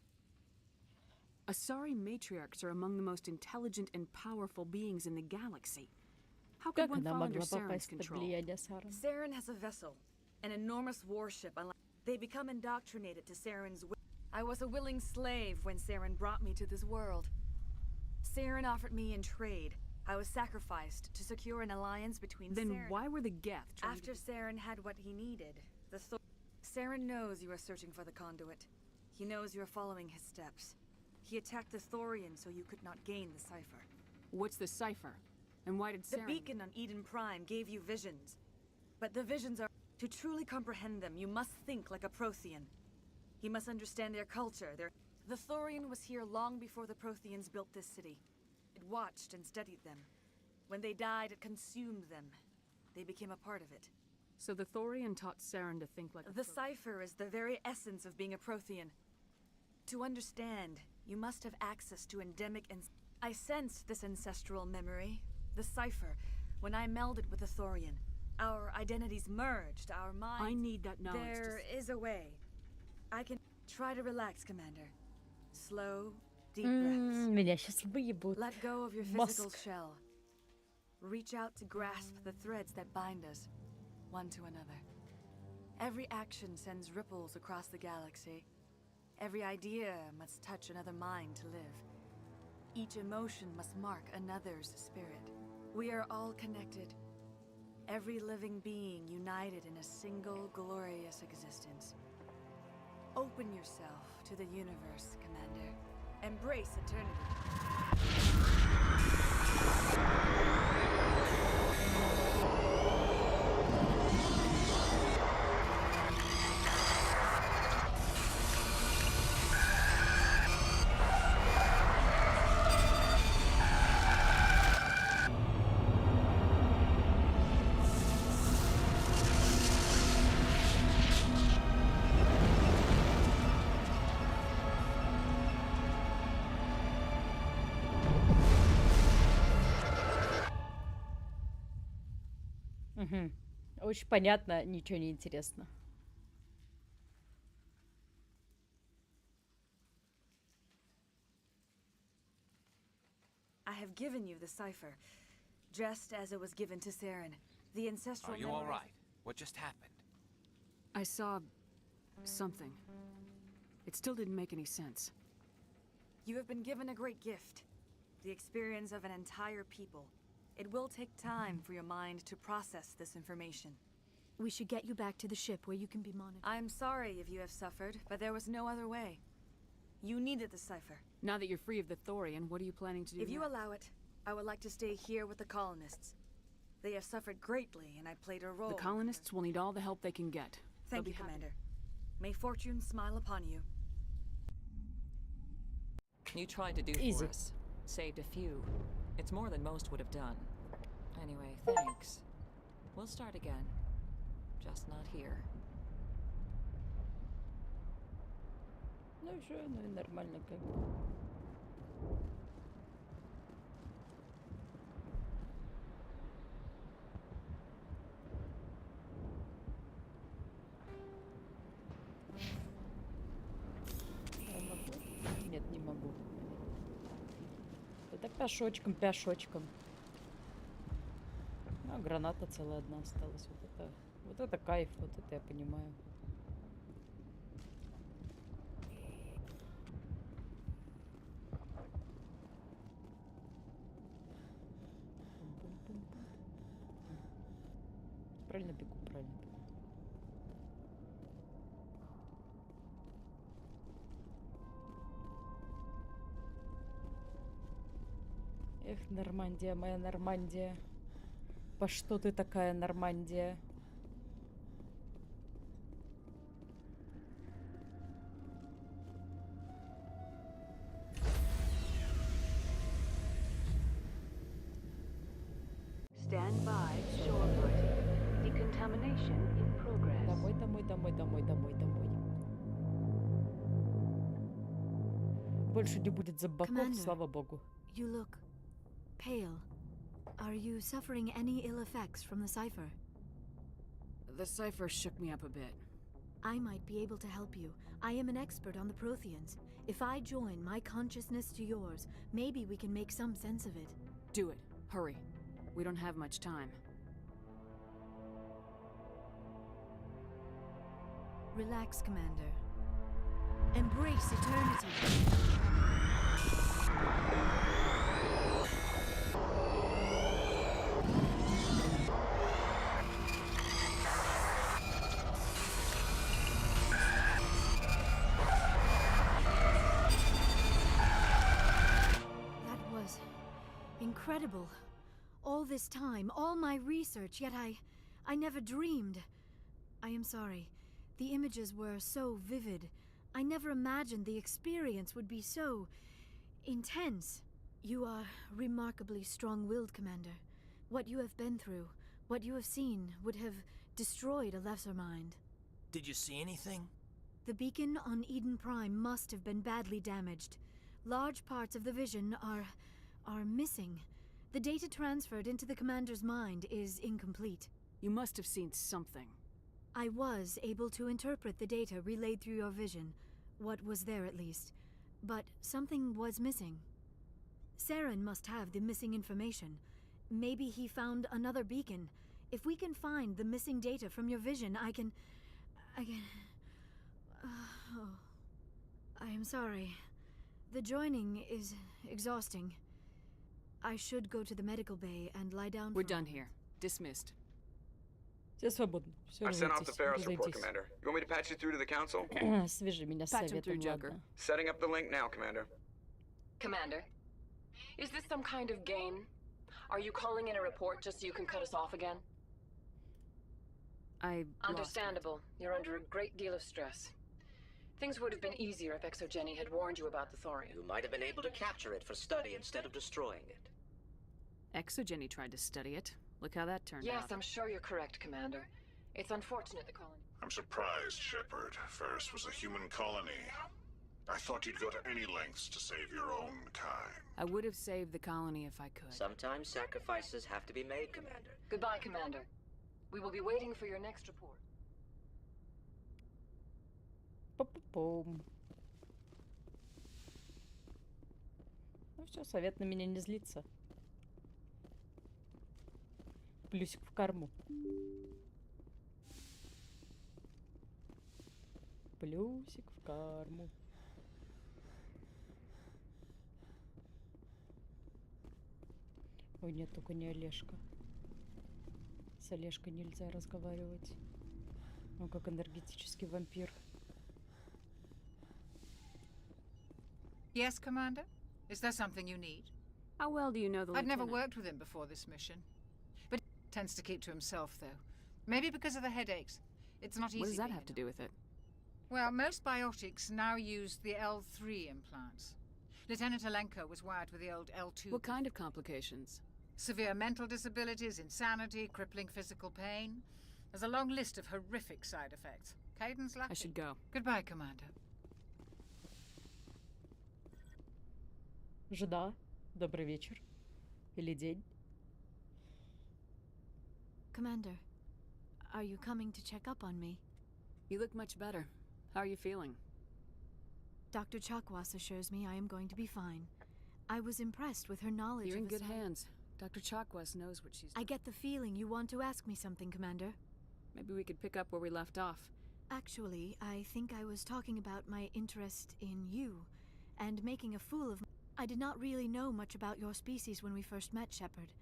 Asari matriarchs are among the most intelligent and powerful beings in the galaxy. How could one fall under Saren's control? Saren has a vessel, an enormous warship. They become indoctrinated to Saren's will. I was a willing slave when Saren brought me to this world. Saren offered me in trade. I was sacrificed to secure an alliance between Then Saren. why were the Geth trying After Saren had what he needed, Saren knows you are searching for the conduit. He knows you are following his steps. He attacked the Thorian so you could not gain the cipher. What's the cipher? And why did The Saren... beacon on Eden Prime gave you visions. But the visions are... To truly comprehend them, you must think like a Prothean. You must understand their culture, The Thorian was here long before the Protheans built this city. It watched and studied them. When they died, it consumed them. They became a part of it. So the Thorian taught Saren to think like a The cipher is the very essence of being a Prothean. To understand, you must have access to endemic and... I sensed this ancestral memory, the cipher, when I melded with the Thorian. Our identities merged, our minds... I need that knowledge. There is a way. I can... Try to relax, Commander. Slow, deep breaths. Меня сейчас выебут. Let go of your physical shell. Reach out to grasp the threads that bind us, one to another. Every action sends ripples across the galaxy. Every idea must touch another mind to live. Each emotion must mark another's spirit. We are all connected. Every living being united in a single glorious existence. Open yourself to the universe, Commander. Embrace eternity. Угу. Очень понятно, ничего не интересно. I have given you the cipher, just as it was given to Saren. The ancestral Are you all right? What just happened? I saw... something. It still didn't make any sense. You have been given a great gift. The experience of an entire people. It will take time for your mind to process this information. We should get you back to the ship where you can be monitored. I'm sorry if you have suffered, but there was no other way. You needed the cipher. Now that you're free of the Thorian, what are you planning to do If you next? allow it, I would like to stay here with the colonists. They have suffered greatly, and I played a role. The colonists will need all the help they can get. Thank you, Commander. May fortune smile upon you. You tried to do Easy. for us. Saved a few. It's more than most would have done. Anyway, thanks. We'll start again. Just not here. Ну и что, ну и нормально как бы. Пешочком, пешочком. А граната целая одна осталась. Вот это кайф, вот это я понимаю. Правильно бегу, правильно бегу. Эх, Нормандия, моя Нормандия. По что ты такая, Нормандия? Stand by, shore party. Decontamination in progress. Домой, домой, домой, домой, домой, домой. Больше не будет зомбаков, Commander. слава богу. You look pale. Are you suffering any ill effects from the cipher? The cipher shook me up a bit. I might be able to help you. I am an expert on the Protheans. If I join my consciousness to yours, maybe we can make some sense of it. Do it. Hurry. We don't have much time. Relax, Commander. Embrace eternity. That was incredible. All this time, all my research, yet I never dreamed. I am sorry. The images were so vivid. I never imagined the experience would be so intense. You are remarkably strong-willed, Commander. What you have been through, what you have seen, would have destroyed a lesser mind. Did you see anything? The beacon on Eden Prime must have been badly damaged. Large parts of the vision are missing. The data transferred into the Commander's mind is incomplete. You must have seen something. I was able to interpret the data relayed through your vision, what was there at least, but something was missing. Saren must have the missing information. Maybe he found another beacon. If we can find the missing data from your vision, I can... oh. I am sorry. The joining is exhausting. I should go to the medical bay and lie down We're for done here. Dismissed. Все свободно. Все, I sent off the Ferris report, разойтись. Commander. You want me to patch you through to the council? Свяжи меня с Patch him through, советом, Joker. ладно. Setting up the link now, Commander. Commander, is this some kind of game? Are you calling in a report just so you can cut us off again? I Understandable. You're under a great deal of stress. Things would have been easier if Exogeny had warned you about the thorium. You might have been able to capture it for study instead of destroying it. Exogeny tried to study it. Look how that turned Yes, out. I'm sure you're correct, Commander. It's unfortunate the colony... I'm surprised, Shepard. Ferris was a human colony. I thought you'd go to any lengths to save your own kind. I would have saved the colony if I could. Sometimes sacrifices have to be made, Commander. Goodbye, Commander. We will be waiting for your next report. Пу-пу-пум. Ну все, совет на меня не злится. Плюсик в карму. Плюсик в карму. Ой, нет, только не Олежка. С Олежкой нельзя разговаривать. Он как энергетический вампир. Yes, Commander? Is there something you need? How well do you know the I'd never lieutenant? worked with him before this mission. But he tends to keep to himself, though. Maybe because of the headaches. It's not easy. What does that being have to do with it? Well, most biotics now use the L3 implants. Lieutenant Alenko was wired with the old L2. What kind of complications? Severe mental disabilities, insanity, crippling physical pain. There's a long list of horrific side effects. Caden's lucky. I should go. Goodbye, Commander. Жда. Добрый вечер. Или день. Commander, are you coming to check up on me? You look much better. How are you feeling? Dr. Chakwas assures me I am going to be fine. I was impressed with her knowledge You're of in good Asari. hands. Dr. Chakwas knows what she's I doing. get the feeling you want to ask me something, Commander. Maybe we could pick up where we left off. Actually, I think I was talking about my interest in you, and making a fool of. I did not really know much about your species when we first met, Shepard.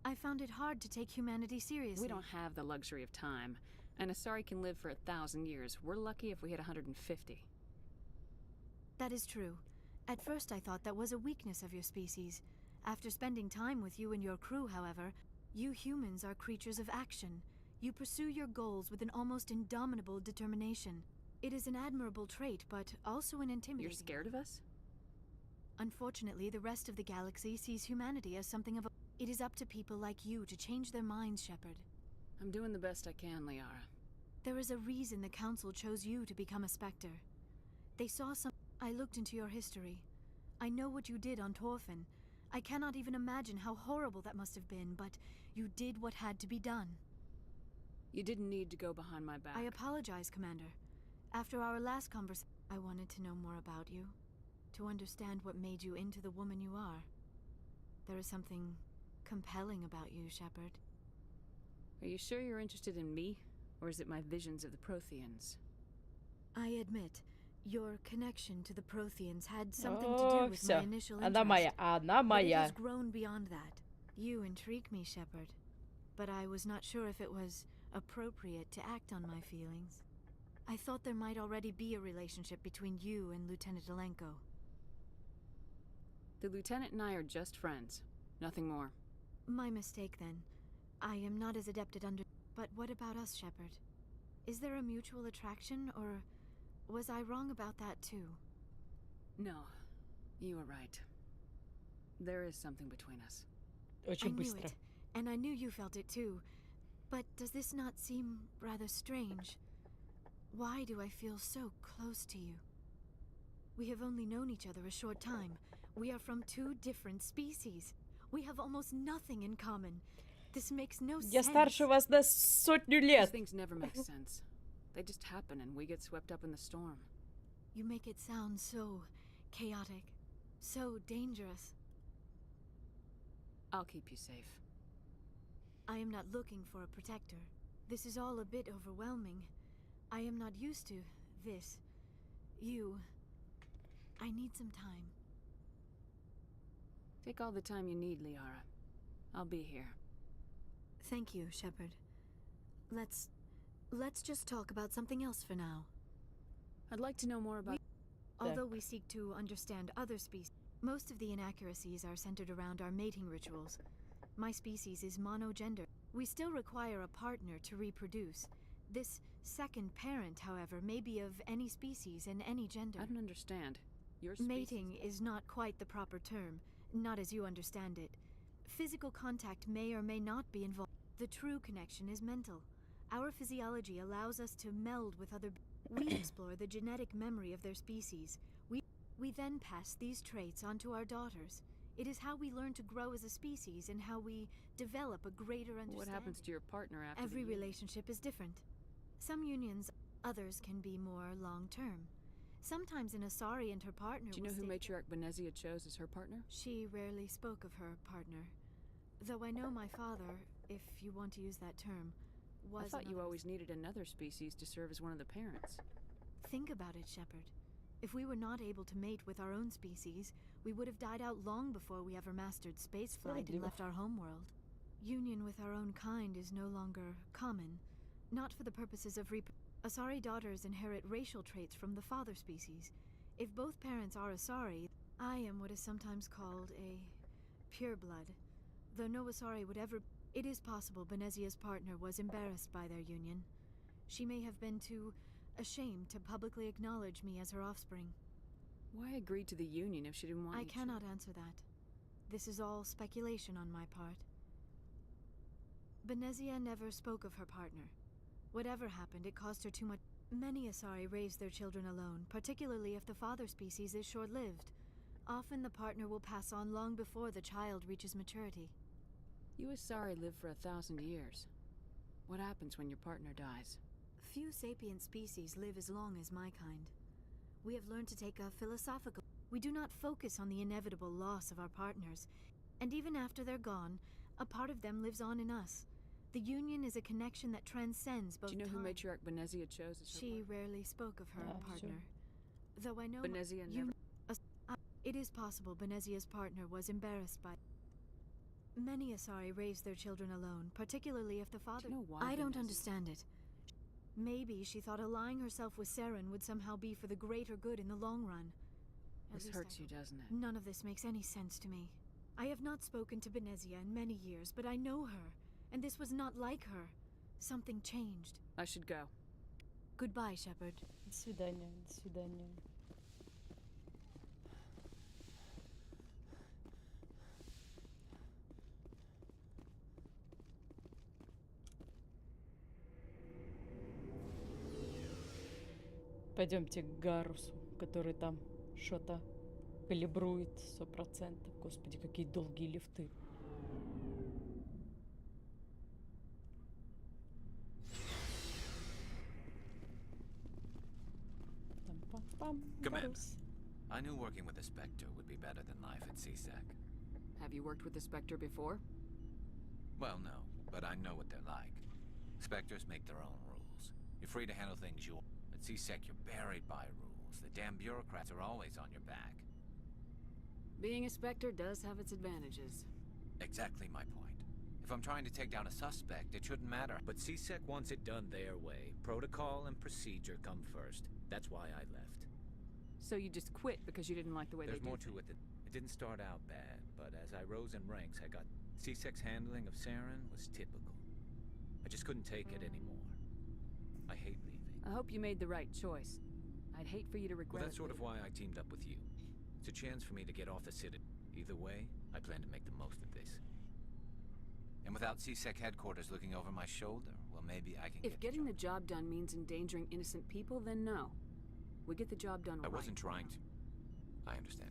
I found it hard to take humanity seriously. We don't have the luxury of time. An Asari can live for 1,000 years. We're lucky if we hit 150. That is true. At first I thought that was a weakness of your species. After spending time with you and your crew, however, you humans are creatures of action. You pursue your goals with an almost indomitable determination. It is an admirable trait, but also an intimidating. You're scared of us? Unfortunately, the rest of the galaxy sees humanity as something of a... It is up to people like you to change their minds, Shepard. I'm doing the best I can, Liara. There is a reason the Council chose you to become a Spectre. They saw some... I looked into your history. I know what you did on Torfin. I cannot even imagine how horrible that must have been, but you did what had to be done. You didn't need to go behind my back. I apologize, Commander. After our last conversation, I wanted to know more about you. To understand what made you into the woman you are. There is something compelling about you, Shepard. Are you sure you're interested in me? Or is it my visions of the Protheans? I admit, your connection to the Protheans had something to do with my initial interest. Она But it моя. has grown beyond that. You intrigue me, Shepard. But I was not sure if it was appropriate to act on my feelings. I thought there might already be a relationship between you and Lieutenant Alenko. The Lieutenant and I are just friends. Nothing more. My mistake, then. I am not as adept at under... But what about us, Shepard? Is there a mutual attraction, or was I wrong about that, too? No. You were right. There is something between us. Очень I knew быстро. it, and I knew you felt it, too. But does this not seem rather strange? Why do I feel so close to you? We have only known each other a short time. We are from two different species. We have almost nothing in common. This makes no Я sense. старше вас на сотню These лет. things never make sense. They just happen and we get swept up in the storm. You make it sound so chaotic, so dangerous. I'll keep you safe. I am not looking for a protector. This is all a bit overwhelming. I am not used to this. You. I need some time. Take all the time you need, Liara. I'll be here. Thank you, Shepard. Let's just talk about something else for now. I'd like to know more about... Although we seek to understand other species, most of the inaccuracies are centered around our mating rituals. My species is monogender. We still require a partner to reproduce. This second parent, however, may be of any species and any gender. I don't understand. Your species... Mating is not quite the proper term, not as you understand it. Physical contact may or may not be involved. The true connection is mental. Our physiology allows us to meld with other... We explore the genetic memory of their species. We then pass these traits onto our daughters. It is how we learn to grow as a species and how we develop a greater understanding. What happens to your partner after Every the union? relationship is different. Some unions, others can be more long-term. Sometimes an Asari and her partner Do you know will who stay- Matriarch Benezia chose as her partner? She rarely spoke of her partner. Though I know my father, if you want to use that term, was I thought you another- always needed another species to serve as one of the parents. Think about it, Shepard. If we were not able to mate with our own species, we would have died out long before we ever mastered spaceflight and left our homeworld. Union with our own kind is no longer common, not for the purposes of Asari daughters inherit racial traits from the father species. If both parents are Asari, I am what is sometimes called a pureblood. Though no Asari would ever... It is possible Benezia's partner was embarrassed by their union. She may have been too ashamed to publicly acknowledge me as her offspring. Why agree to the union if she didn't want I you cannot answer that. This is all speculation on my part. Benezia never spoke of her partner. Whatever happened, it caused her too much. Many Asari raise their children alone, particularly if the father species is short-lived. Often the partner will pass on long before the child reaches maturity. You Asari live for 1,000 years. What happens when your partner dies? Few sapient species live as long as my kind. We have learned to take a philosophical... We do not focus on the inevitable loss of our partners. And even after they're gone, a part of them lives on in us. The union is a connection that transcends both. Do you know who time. Matriarch Benezia chose as her She partner? rarely spoke of her partner. Though I know Benezia never... it is possible Benezia's partner was embarrassed by... Many Asari raise their children alone, particularly if the father... Do you know why I don't Benezia- understand it. Maybe she thought allying herself with Saren would somehow be for the greater good in the long run. At This least hurts I you, doesn't it? None of this makes any sense to me. I have not spoken to Benezia in many years, but I know her, and this was not like her. Something changed. I should go. Goodbye, Shepard. До свидания, до свидания. Пойдемте к Гарусу, который там что-то калибрует 100%. Господи, какие долгие лифты. Там-пам-пам, Commander, Гарус. I knew working with the Spectre would be better than life at CSEC. Have you worked with the Spectre before? Well, no, but I know what they're like. Spectres make their own rules. You're free to handle things you want. At CSEC, you're buried by rules. The damn bureaucrats are always on your back. Being a Spectre does have its advantages. Exactly my point. If I'm trying to take down a suspect, it shouldn't matter. But CSEC wants it done their way. Protocol and procedure come first. That's why I left. So you just quit because you didn't like the way There's they more did to it. It didn't start out bad, but as I rose in ranks, I got... CSEC's handling of Saren was typical. I just couldn't take it anymore. I hate leaving. I hope you made the right choice. I'd hate for you to regret Well, that's it sort of later. why I teamed up with you. It's a chance for me to get off the city. Either way, I plan to make the most of this. And without CSEC headquarters looking over my shoulder, well, maybe I can If getting the job done means endangering innocent people, then no. We get the job done I right. wasn't trying to. I understand,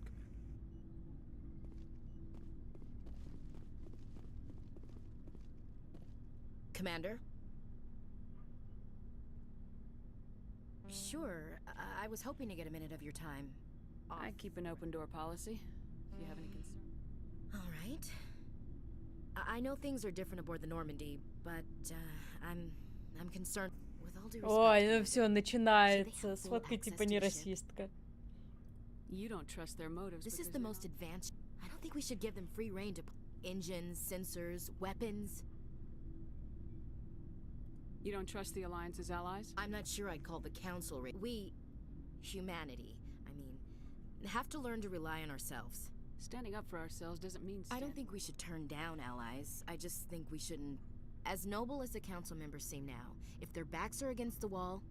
Commander. Commander? Sure. I was hoping to get a minute of your time. I keep an open door policy, if you have any concern. All right. I know things are different aboard the Normandy, but I'm concerned. With all due respect, Ой, ну все, should they начинается. have full Сфоткай, access типа, to не the ship? расистка. You don't trust their motives. This is because the they're most advanced. I don't think we should give them free rein to engines, sensors, weapons. You don't trust the Alliance's allies? I'm not sure I'd call the Council. We, humanity, I mean, have to learn to rely on ourselves. Standing up for ourselves doesn't mean I don't think we should turn down allies. I just think we shouldn't. As noble as the council members seem now, if their backs are against the wall,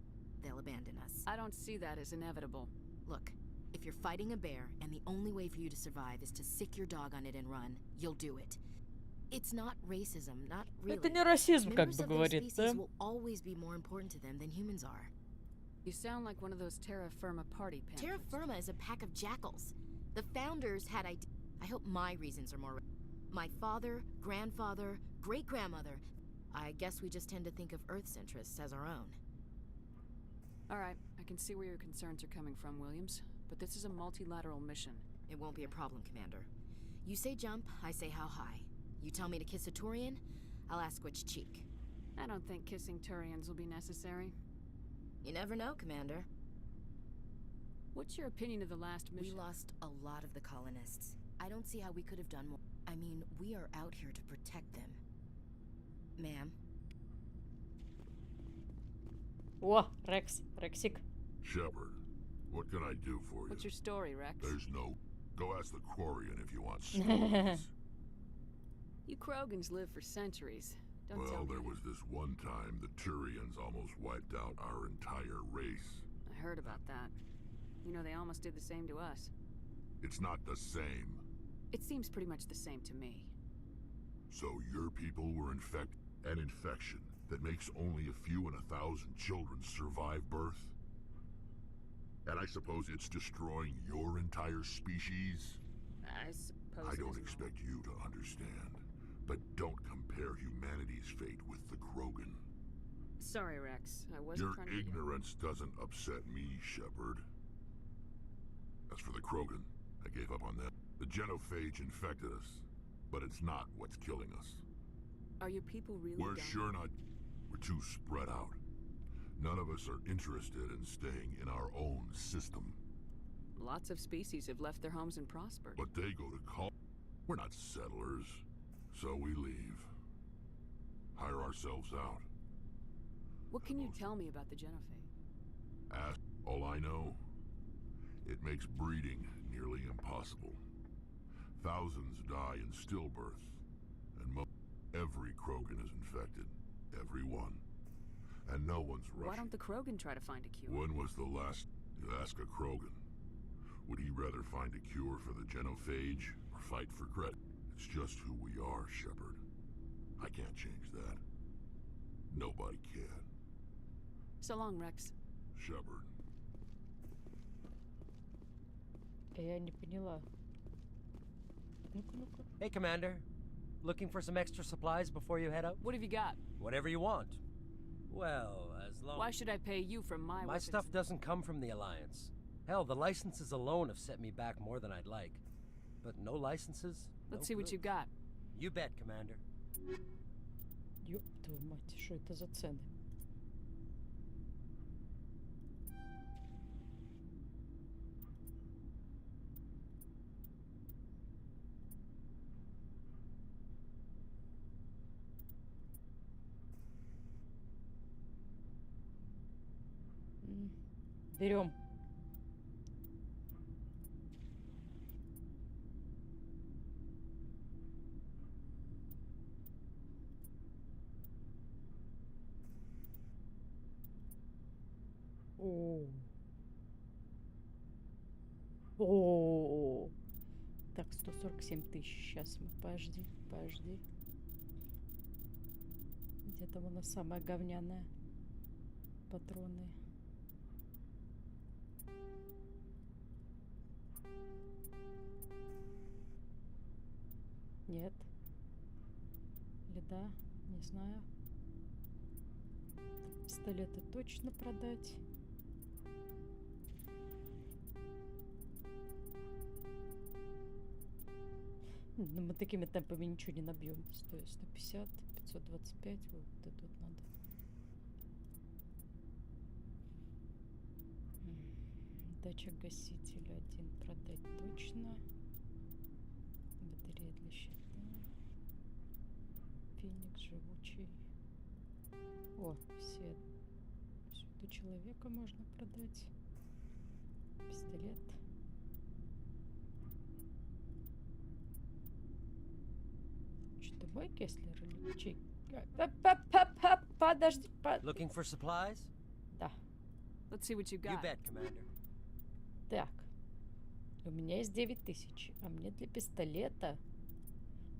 they'll abandon us. I don't see that as inevitable. Look, if you're fighting a bear and the only way for you to survive is to sick your dog on it and run, you'll do it. It's not racism, not really. Это не расизм, как Members бы of those говорит, да? species will always be more important to them than humans are. You sound like one of those Terra Firma party pamphlets. Terra Firma is a pack of jackals. The founders had I hope my reasons are more... My father, grandfather, great-grandmother. I guess we just tend to think of Earth's interests as our own. All right, I can see where your concerns are coming from, Williams. But this is a multilateral mission. It won't be a problem, Commander. You say jump, I say how high. You tell me to kiss a Turian, I'll ask which cheek. I don't think kissing Turians will be necessary. You never know, Commander. What's your opinion of the last mission? We lost a lot of the colonists. I don't see how we could have done more. I mean, we are out here to protect them. Ma'am. О, Рекс, Рексик. Shepard, what can I do for you? What's your story, Rex? There's no... Go ask the Quarian if you want stories. You Krogans lived for centuries. Don't tell Well, me. there was this one time the Turians almost wiped out our entire race. I heard about that. You know, they almost did the same to us. It's not the same. It seems pretty much the same to me. So your people were infected? An infection that makes only a few in 1,000 children survive birth? And I suppose it's destroying your entire species? I suppose. I don't expect you to understand, but don't compare humanity's fate with the Krogan. Sorry, Rex. I wasn't Your trying to... ignorance doesn't upset me, Shepard. Krogan. I gave up on that. The genophage infected us, but it's not what's killing us. Are your people really We're dying? sure not. We're too spread out. None of us are interested in staying in our own system. Lots of species have left their homes and prospered. But they go to call. We're not settlers, so we leave. Hire ourselves out. What can you tell me about the genophage? Ask. All I know, it makes breeding nearly impossible. Thousands die in stillbirth, and every Krogan is infected. Every one. And no one's rushing. Why don't the Krogan try to find a cure? When was the last you ask a Krogan? Would he rather find a cure for the genophage or fight for credit? It's just who we are, Shepard. I can't change that. Nobody can. So long, Rex. Shepard. Я не поняла. Ну-ка. Hey, Commander. Looking for some extra supplies before you head out? What have you got? Whatever you want. Well, as long... Why should I pay you for my My weapons? stuff doesn't come from the Alliance. Hell, the licenses alone have set me back more than I'd like. But no licenses? Let's see what you got. You bet, Commander. Ёб твою мать, что это за цены? Берем. О. Так, 147 тысяч. Сейчас мы, подожди. Где там у нас самая говняная? Патроны. Нет. Или да? Не знаю. Пистолеты точно продать. Но мы такими темпами ничего не набьем. 150, 525. Вот это вот надо. Дача гасителя 1 продать точно. Батарея для щита. Феникс живучий. О, все до человека можно продать. Пистолет. Что, мой Кеслер или чей? Подожди. Looking for supplies? Да. Let's see what you got. You bet, Commander. Так. У меня есть 9000, а мне для пистолета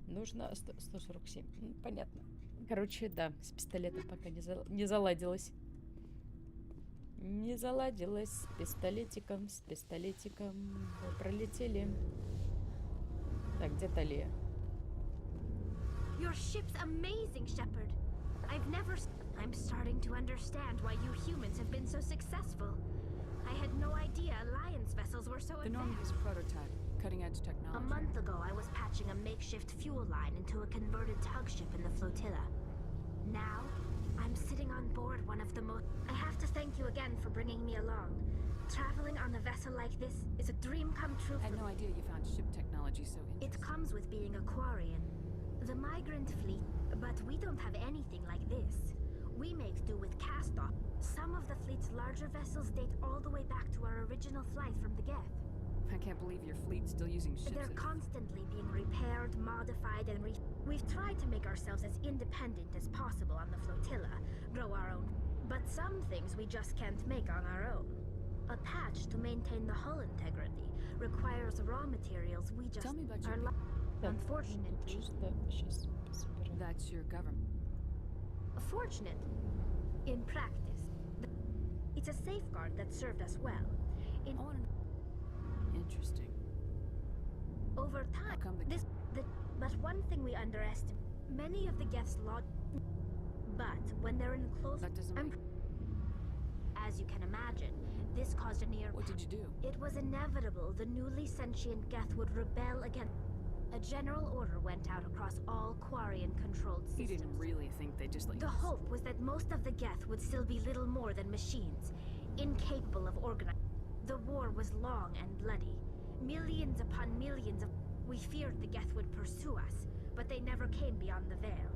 нужно 147. Понятно. Короче, да, с пистолетом пока не заладилось. Не заладилось с пистолетиком. Мы пролетели. Так, где Талия? Your ship's amazing, Shepard. I'm starting to understand why you humans have been so successful. I had no idea Alliance vessels were so The Normandy's a prototype, cutting-edge technology. A month ago, I was patching a makeshift fuel line into a converted tug ship in the flotilla. Now, I'm sitting on board one of the most... I have to thank you again for bringing me along. Traveling on a vessel like this is a dream come true. I had no idea you found ship technology so interesting. It comes with being a Quarian. The migrant fleet, but we don't have anything like this. We make do with cast-off. Some of the fleet's larger vessels date all the way back to our original flight from the Geth. I can't believe your fleet's still using ships. They're constantly being repaired, modified, and We've tried to make ourselves as independent as possible on the flotilla, grow our own. But some things we just can't make on our own. A patch to maintain the hull integrity requires raw materials we just... Tell me about your... Unfortunately... That's your government. Fortunate. In practice. It's a safeguard that served us well. Interesting. Over time, but one thing we underestimate, many of the Geth's but when they're in close... That doesn't make... As you can imagine, this caused a near... What did you do? It was inevitable the newly sentient Geth would rebel again. A general order went out across all Quarian-controlled systems. You didn't really think they'd just let The hope was that most of the Geth would still be little more than machines, incapable of organizing. The war was long and bloody. Millions upon millions of... We feared the Geth would pursue us, but they never came beyond the Veil.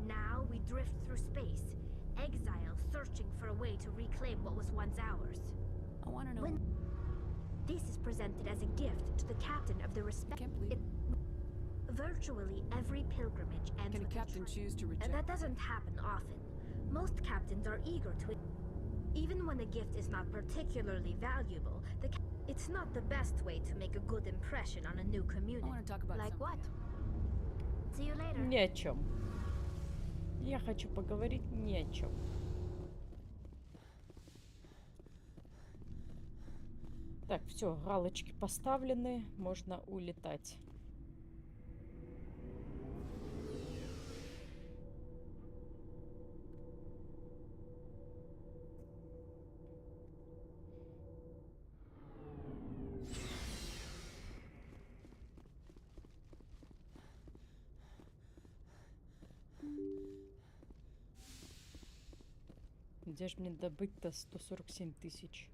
Now we drift through space, exile, searching for a way to reclaim what was once ours. I want to know... When this is presented as a gift to the captain of the respect... Virtually every pilgrimage ends Can a with captain choose to reject? That doesn't happen often. Most captains are eager to... Even when the gift is not particularly valuable, it's not the best way to make a good impression on a new community. I want to talk about like what? Else. See you later. Ни о чем. Я хочу поговорить ни о чем. Так, все, галочки поставлены, можно улетать. Где же мне добыть-то 147 тысяч?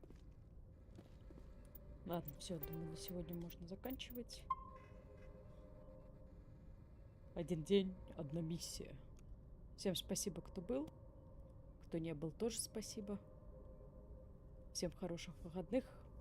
Ладно, все, думаю, на сегодня можно заканчивать. Один день, одна миссия. Всем спасибо, кто был. Кто не был, тоже спасибо. Всем хороших выходных.